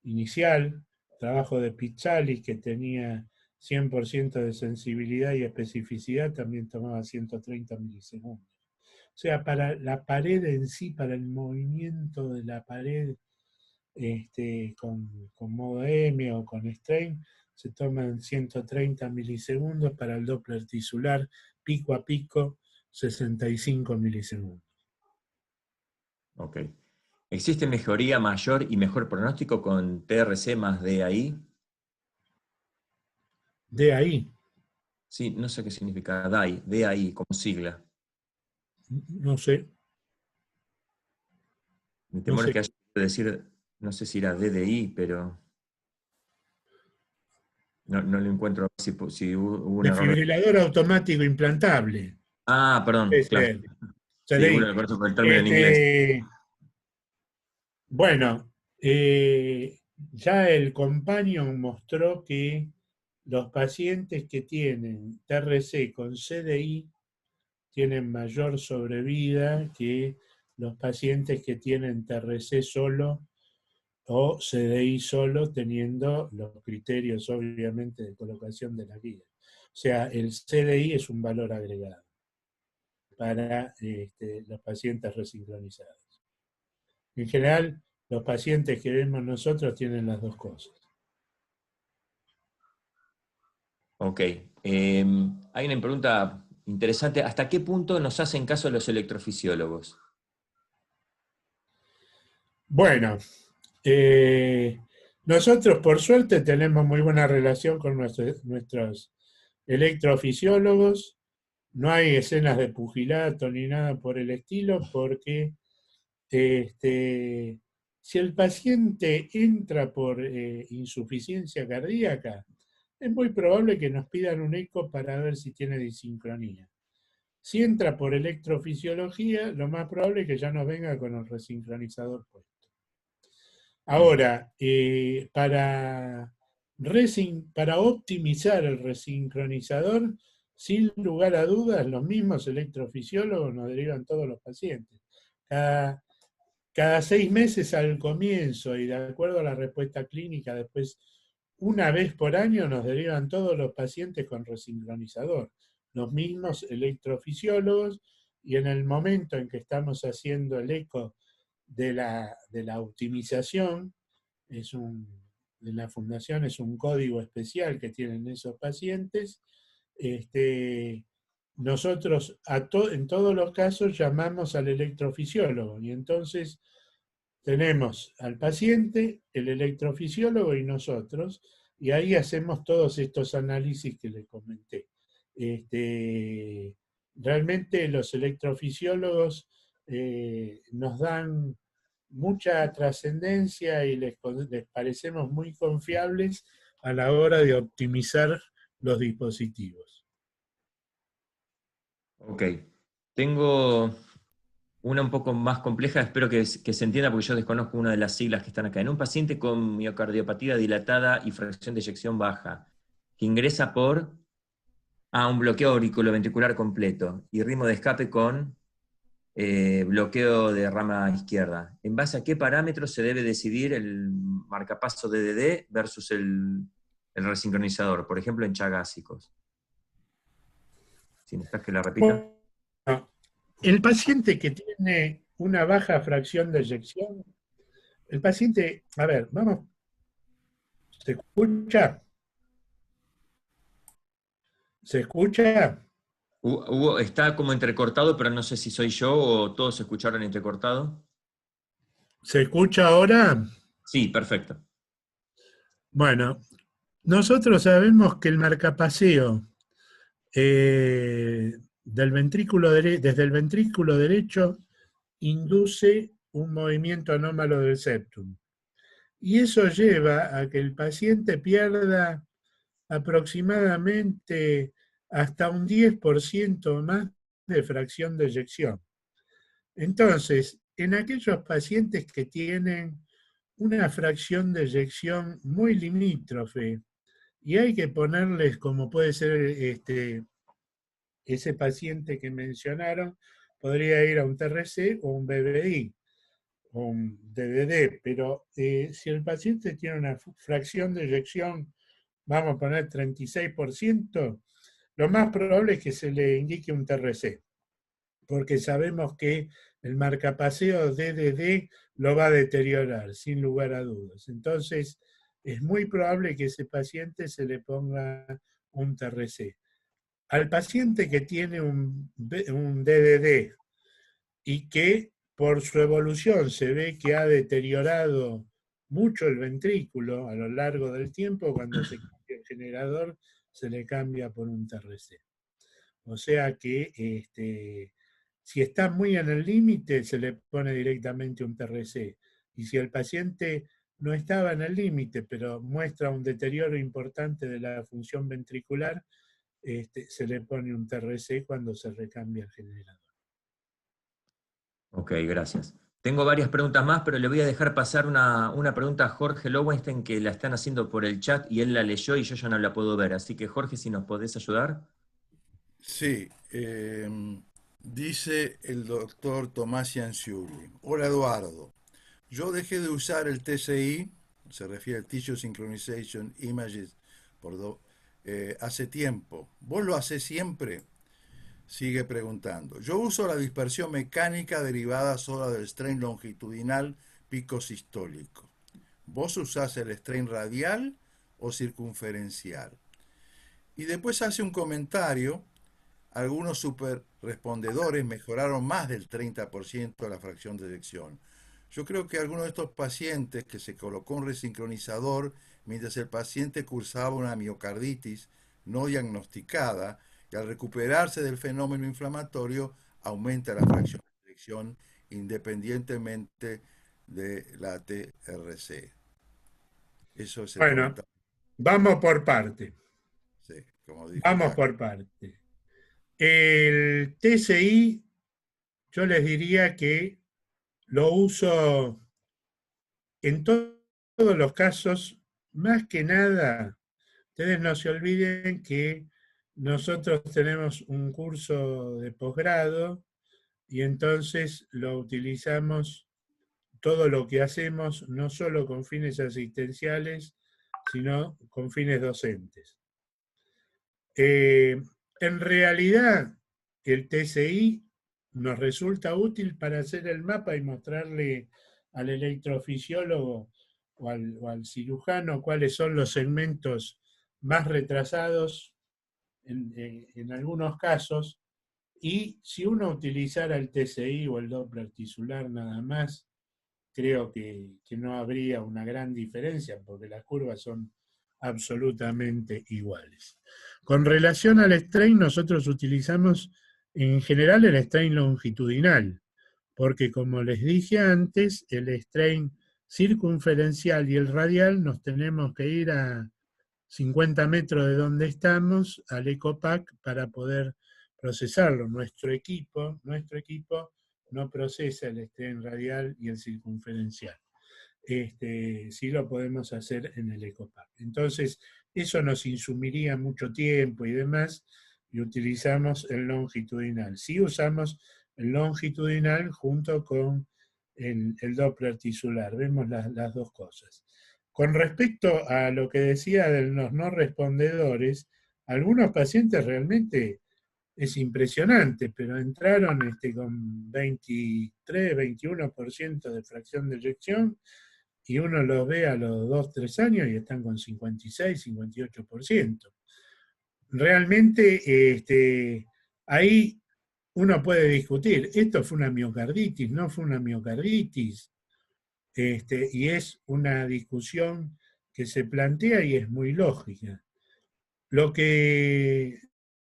inicial, trabajo de Pizzali, que tenía 100% de sensibilidad y especificidad, también tomaba 130 milisegundos. O sea, para la pared en sí, para el movimiento de la pared con modo M o con strain, se toman 130 milisegundos, para el Doppler tisular, pico a pico, 65 milisegundos. Ok. ¿Existe mejoría mayor y mejor pronóstico con TRC más DAI? De ahí, Sí, no sé qué significa DAI, DAI como sigla. no sé, Mi no temor es sé. que haya que decir, no sé si era DDI, pero no lo encuentro, si hubo un error. Desfibrilador automático implantable. Ah, perdón, Puede claro. ser. Sí, ¿Sabéis? uno lo conoce por el término en inglés. Bueno, ya el Companion mostró que los pacientes que tienen TRC con CDI tienen mayor sobrevida que los pacientes que tienen TRC solo o CDI solo, teniendo los criterios obviamente de colocación de la guía. O sea, el CDI es un valor agregado para los pacientes resincronizados. En general, los pacientes que vemos nosotros tienen las dos cosas. Ok. Hay una pregunta interesante. ¿Hasta qué punto nos hacen caso los electrofisiólogos? Bueno, nosotros por suerte tenemos muy buena relación con nuestros electrofisiólogos. No hay escenas de pugilato ni nada por el estilo, porque si el paciente entra por insuficiencia cardíaca, es muy probable que nos pidan un eco para ver si tiene disincronía. Si entra por electrofisiología, lo más probable es que ya nos venga con el resincronizador puesto. Ahora, para optimizar el resincronizador, sin lugar a dudas, los mismos electrofisiólogos nos derivan todos los pacientes. Cada 6 meses al comienzo y de acuerdo a la respuesta clínica, después una vez por año nos derivan todos los pacientes con resincronizador, los mismos electrofisiólogos, y en el momento en que estamos haciendo el eco de la optimización, de la fundación es un código especial que tienen esos pacientes. Nosotros en todos los casos llamamos al electrofisiólogo y entonces tenemos al paciente, el electrofisiólogo y nosotros, y ahí hacemos todos estos análisis que les comenté. Realmente los electrofisiólogos nos dan mucha trascendencia y les parecemos muy confiables a la hora de optimizar los dispositivos. Ok. Tengo una un poco más compleja, espero que se entienda porque yo desconozco una de las siglas que están acá. En un paciente con miocardiopatía dilatada y fracción de eyección baja, que ingresa por un bloqueo auriculoventricular completo y ritmo de escape con bloqueo de rama izquierda. ¿En base a qué parámetros se debe decidir el marcapaso DDD versus el resincronizador? Por ejemplo, en chagásicos. Si necesitas que la repita. Bueno, el paciente que tiene una baja fracción de eyección, el paciente, a ver, vamos, ¿se escucha? ¿Se escucha? Está como entrecortado, pero no sé si soy yo o todos escucharon entrecortado. ¿Se escucha ahora? Sí, perfecto. Bueno, nosotros sabemos que el marcapaseo desde el ventrículo derecho induce un movimiento anómalo del septum. Y eso lleva a que el paciente pierda aproximadamente hasta un 10% más de fracción de eyección. Entonces, en aquellos pacientes que tienen una fracción de eyección muy limítrofe, y hay que ponerles, como puede ser ese paciente que mencionaron, podría ir a un TRC o un BBI o un DDD, pero si el paciente tiene una fracción de eyección, vamos a poner 36%, lo más probable es que se le indique un TRC, porque sabemos que el marcapaseo DDD lo va a deteriorar, sin lugar a dudas. Entonces, es muy probable que ese paciente se le ponga un TRC. Al paciente que tiene un DDD y que por su evolución se ve que ha deteriorado mucho el ventrículo a lo largo del tiempo, cuando se cambia el generador, se le cambia por un TRC. O sea que si está muy en el límite, se le pone directamente un TRC. Y si el paciente no estaba en el límite, pero muestra un deterioro importante de la función ventricular, se le pone un TRC cuando se recambia el generador. Ok, gracias. Tengo varias preguntas más, pero le voy a dejar pasar una pregunta a Jorge Lowenstein que la están haciendo por el chat y él la leyó y yo ya no la puedo ver. Así que Jorge, si nos podés ayudar. Sí, dice el doctor Tomás Cianciulli. Hola Eduardo, yo dejé de usar el TCI, se refiere al Tissue Synchronization Images, hace tiempo. ¿Vos lo hacés siempre? Sigue preguntando. Yo uso la dispersión mecánica derivada sola del strain longitudinal pico sistólico. ¿Vos usás el strain radial o circunferencial? Y después hace un comentario. Algunos superrespondedores mejoraron más del 30% la fracción de eyección. Yo creo que algunos de estos pacientes que se colocó un resincronizador mientras el paciente cursaba una miocarditis no diagnosticada y al recuperarse del fenómeno inflamatorio aumenta la fracción de eyección independientemente de la TRC. Eso es el Bueno, comentario. vamos por parte. Sí, como dijo Vamos Jack. por parte. El TCI, yo les diría que lo uso en todos los casos, más que nada. Ustedes no se olviden que nosotros tenemos un curso de posgrado y entonces lo utilizamos todo lo que hacemos, no solo con fines asistenciales, sino con fines docentes. En realidad, el TCI nos resulta útil para hacer el mapa y mostrarle al electrofisiólogo o al cirujano cuáles son los segmentos más retrasados en algunos casos, y si uno utilizara el TCI o el Doppler tisular nada más, creo que no habría una gran diferencia porque las curvas son absolutamente iguales. Con relación al strain, nosotros utilizamos en general el strain longitudinal, porque como les dije antes, el strain circunferencial y el radial nos tenemos que ir a 50 metros de donde estamos al EcoPack para poder procesarlo. Nuestro equipo no procesa el strain radial y el circunferencial. Sí lo podemos hacer en el EcoPack. Entonces, eso nos insumiría mucho tiempo y demás, y utilizamos el longitudinal. Sí usamos el longitudinal junto con el Doppler tisular. Vemos las dos cosas. Con respecto a lo que decía de los no respondedores, algunos pacientes realmente es impresionante, pero entraron con 23, 21% de fracción de eyección, y uno los ve a los 2, 3 años y están con 56, 58%. Realmente ahí uno puede discutir, ¿esto fue una miocarditis? ¿No fue una miocarditis? Y es una discusión que se plantea y es muy lógica. Lo que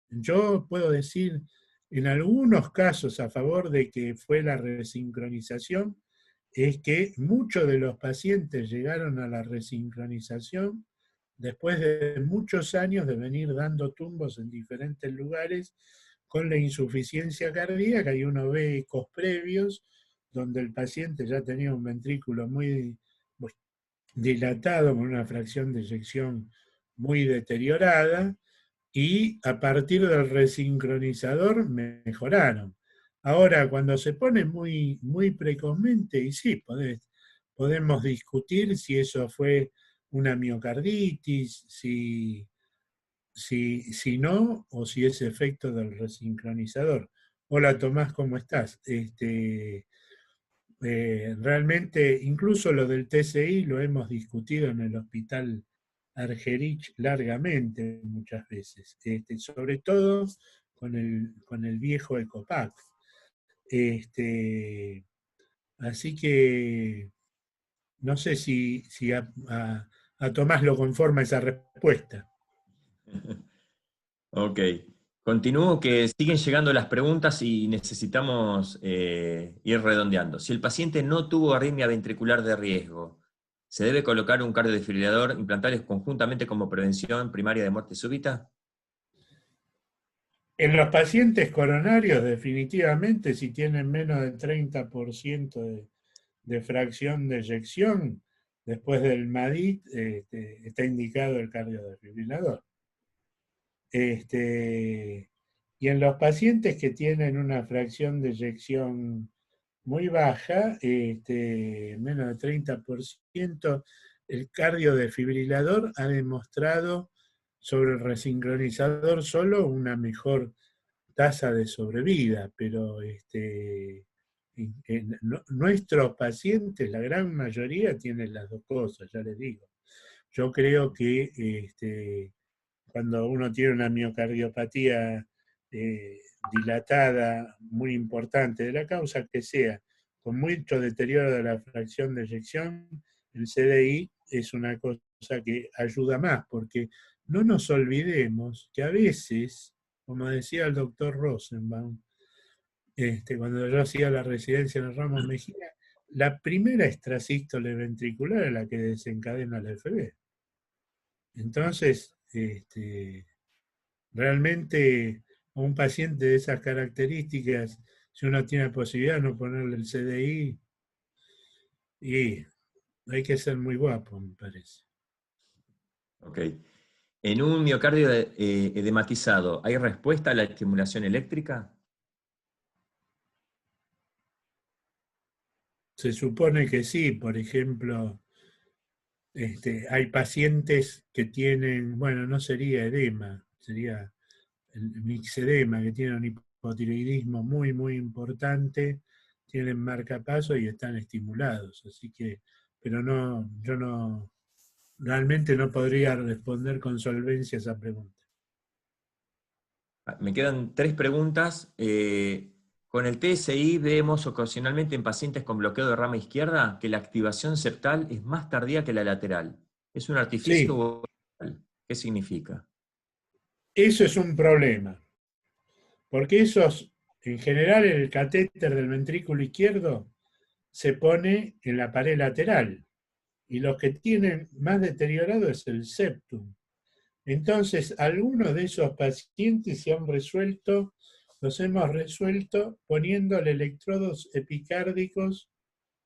yo puedo decir en algunos casos a favor de que fue la resincronización es que muchos de los pacientes llegaron a la resincronización después de muchos años de venir dando tumbos en diferentes lugares con la insuficiencia cardíaca, y uno ve ecos previos donde el paciente ya tenía un ventrículo muy dilatado con una fracción de eyección muy deteriorada, y a partir del resincronizador mejoraron. Ahora, cuando se pone muy, muy precozmente, y sí, podemos discutir si eso fue una miocarditis, si no, o si es efecto del resincronizador. Hola Tomás, ¿cómo estás? Realmente, incluso lo del TCI lo hemos discutido en el hospital Argerich largamente muchas veces, sobre todo con el viejo EcoPack. Así que no sé si a Tomás lo conforma esa respuesta. Ok. Continúo, que siguen llegando las preguntas y necesitamos ir redondeando. Si el paciente no tuvo arritmia ventricular de riesgo, ¿se debe colocar un cardiodesfibrilador implantable conjuntamente como prevención primaria de muerte súbita? En los pacientes coronarios, definitivamente, si tienen menos del 30% de fracción de eyección, después del MADIT, está indicado el cardiodesfibrilador. Y en los pacientes que tienen una fracción de eyección muy baja, menos del 30%, el cardiodesfibrilador ha demostrado sobre el resincronizador solo una mejor tasa de sobrevida, pero nuestros pacientes, la gran mayoría, tienen las dos cosas, ya les digo. Yo creo que cuando uno tiene una miocardiopatía dilatada, muy importante, de la causa que sea, con mucho deterioro de la fracción de eyección, el CDI es una cosa que ayuda más, porque no nos olvidemos que a veces, como decía el doctor Rosenbaum, cuando yo hacía la residencia en el Ramos Mejía, la primera extrasístole ventricular es la que desencadena la FB. Entonces, realmente a un paciente de esas características, si uno tiene la posibilidad de no ponerle el CDI, y hay que ser muy guapo, me parece. Ok. En un miocardio edematizado, ¿hay respuesta a la estimulación eléctrica? Se supone que sí, por ejemplo, Hay pacientes que tienen, bueno, no sería edema, sería el mixedema, que tienen un hipotiroidismo muy, muy importante, tienen marcapasos y están estimulados. Así que, pero no, yo no, realmente no podría responder con solvencia esa pregunta. Me quedan 3 preguntas. Con el TSI vemos ocasionalmente en pacientes con bloqueo de rama izquierda que la activación septal es más tardía que la lateral. ¿Es un artificio Sí, o real? ¿Qué significa? eso es un problema, porque esos, en general, el catéter del ventrículo izquierdo se pone en la pared lateral, y los que tienen más deteriorado es el septum. Entonces, algunos de esos pacientes se han resuelto, los hemos resuelto poniéndole electrodos epicárdicos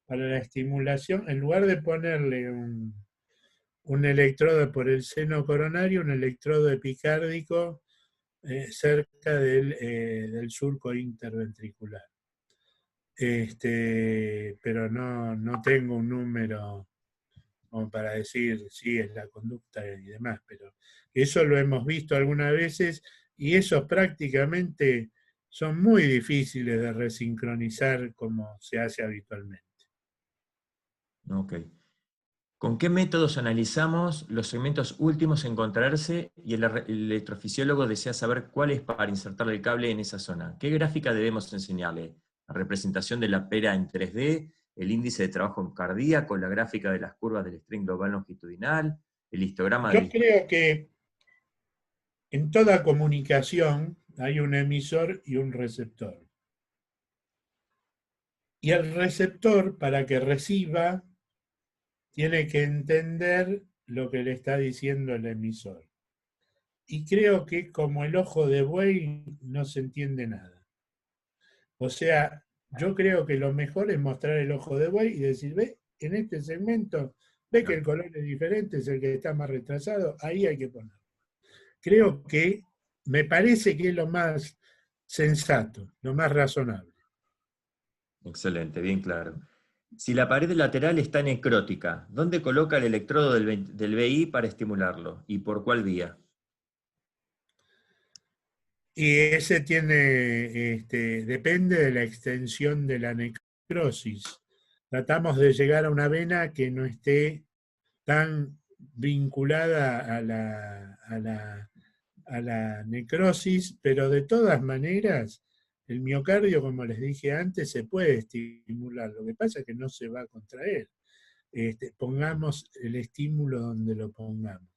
para la estimulación, en lugar de ponerle un electrodo por el seno coronario, un electrodo epicárdico cerca del surco interventricular. Pero no tengo un número como para decir sí, es la conducta y demás, pero eso lo hemos visto algunas veces y esos prácticamente son muy difíciles de resincronizar como se hace habitualmente. Ok. ¿Con qué métodos analizamos los segmentos últimos en contraerse y el electrofisiólogo desea saber cuál es para insertarle el cable en esa zona? ¿Qué gráfica debemos enseñarle? La representación de la pera en 3D, el índice de trabajo cardíaco, la gráfica de las curvas del string global longitudinal, el histograma Yo del... creo que en toda comunicación hay un emisor y un receptor. Y el receptor, para que reciba, tiene que entender lo que le está diciendo el emisor. Y creo que como el ojo de buey no se entiende nada. O sea, yo creo que lo mejor es mostrar el ojo de buey y decir, ve, en este segmento, ve que el color es diferente, es el que está más retrasado, ahí hay que ponerlo. Creo que me parece que es lo más sensato, lo más razonable. Excelente, bien claro. Si la pared lateral está necrótica, ¿dónde coloca el electrodo del BI para estimularlo? ¿Y por cuál vía? Y ese depende de la extensión de la necrosis. Tratamos de llegar a una vena que no esté tan vinculada a la necrosis, pero de todas maneras, el miocardio, como les dije antes, se puede estimular. Lo que pasa es que no se va a contraer. Pongamos el estímulo donde lo pongamos.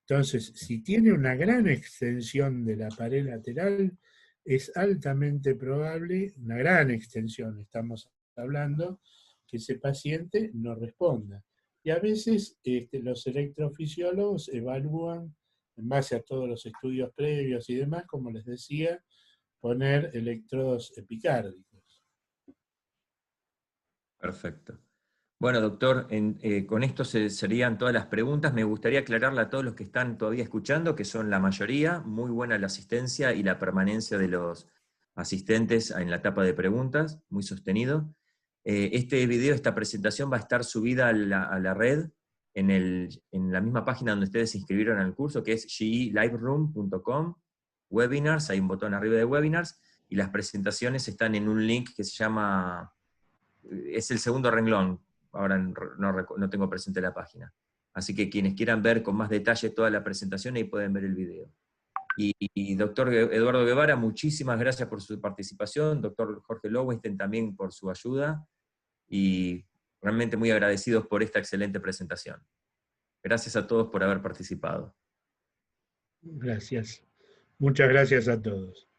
Entonces, si tiene una gran extensión de la pared lateral, es altamente probable, una gran extensión, estamos hablando, que ese paciente no responda. Y a veces los electrofisiólogos evalúan, en base a todos los estudios previos y demás, como les decía, poner electrodos epicárdicos. Perfecto. Bueno, doctor, con esto serían todas las preguntas. Me gustaría aclararle a todos los que están todavía escuchando, que son la mayoría, muy buena la asistencia y la permanencia de los asistentes en la etapa de preguntas, muy sostenido. Este video, esta presentación va a estar subida a la red en la misma página donde ustedes se inscribieron al curso, que es geliveroom.com, webinars, hay un botón arriba de webinars, y las presentaciones están en un link que se llama, es el segundo renglón, ahora no tengo presente la página. Así que quienes quieran ver con más detalle toda la presentación, ahí pueden ver el video. Y doctor Eduardo Guevara, muchísimas gracias por su participación, doctor Jorge Lowenstein también por su ayuda, y realmente muy agradecidos por esta excelente presentación. Gracias a todos por haber participado. Gracias. Muchas gracias a todos.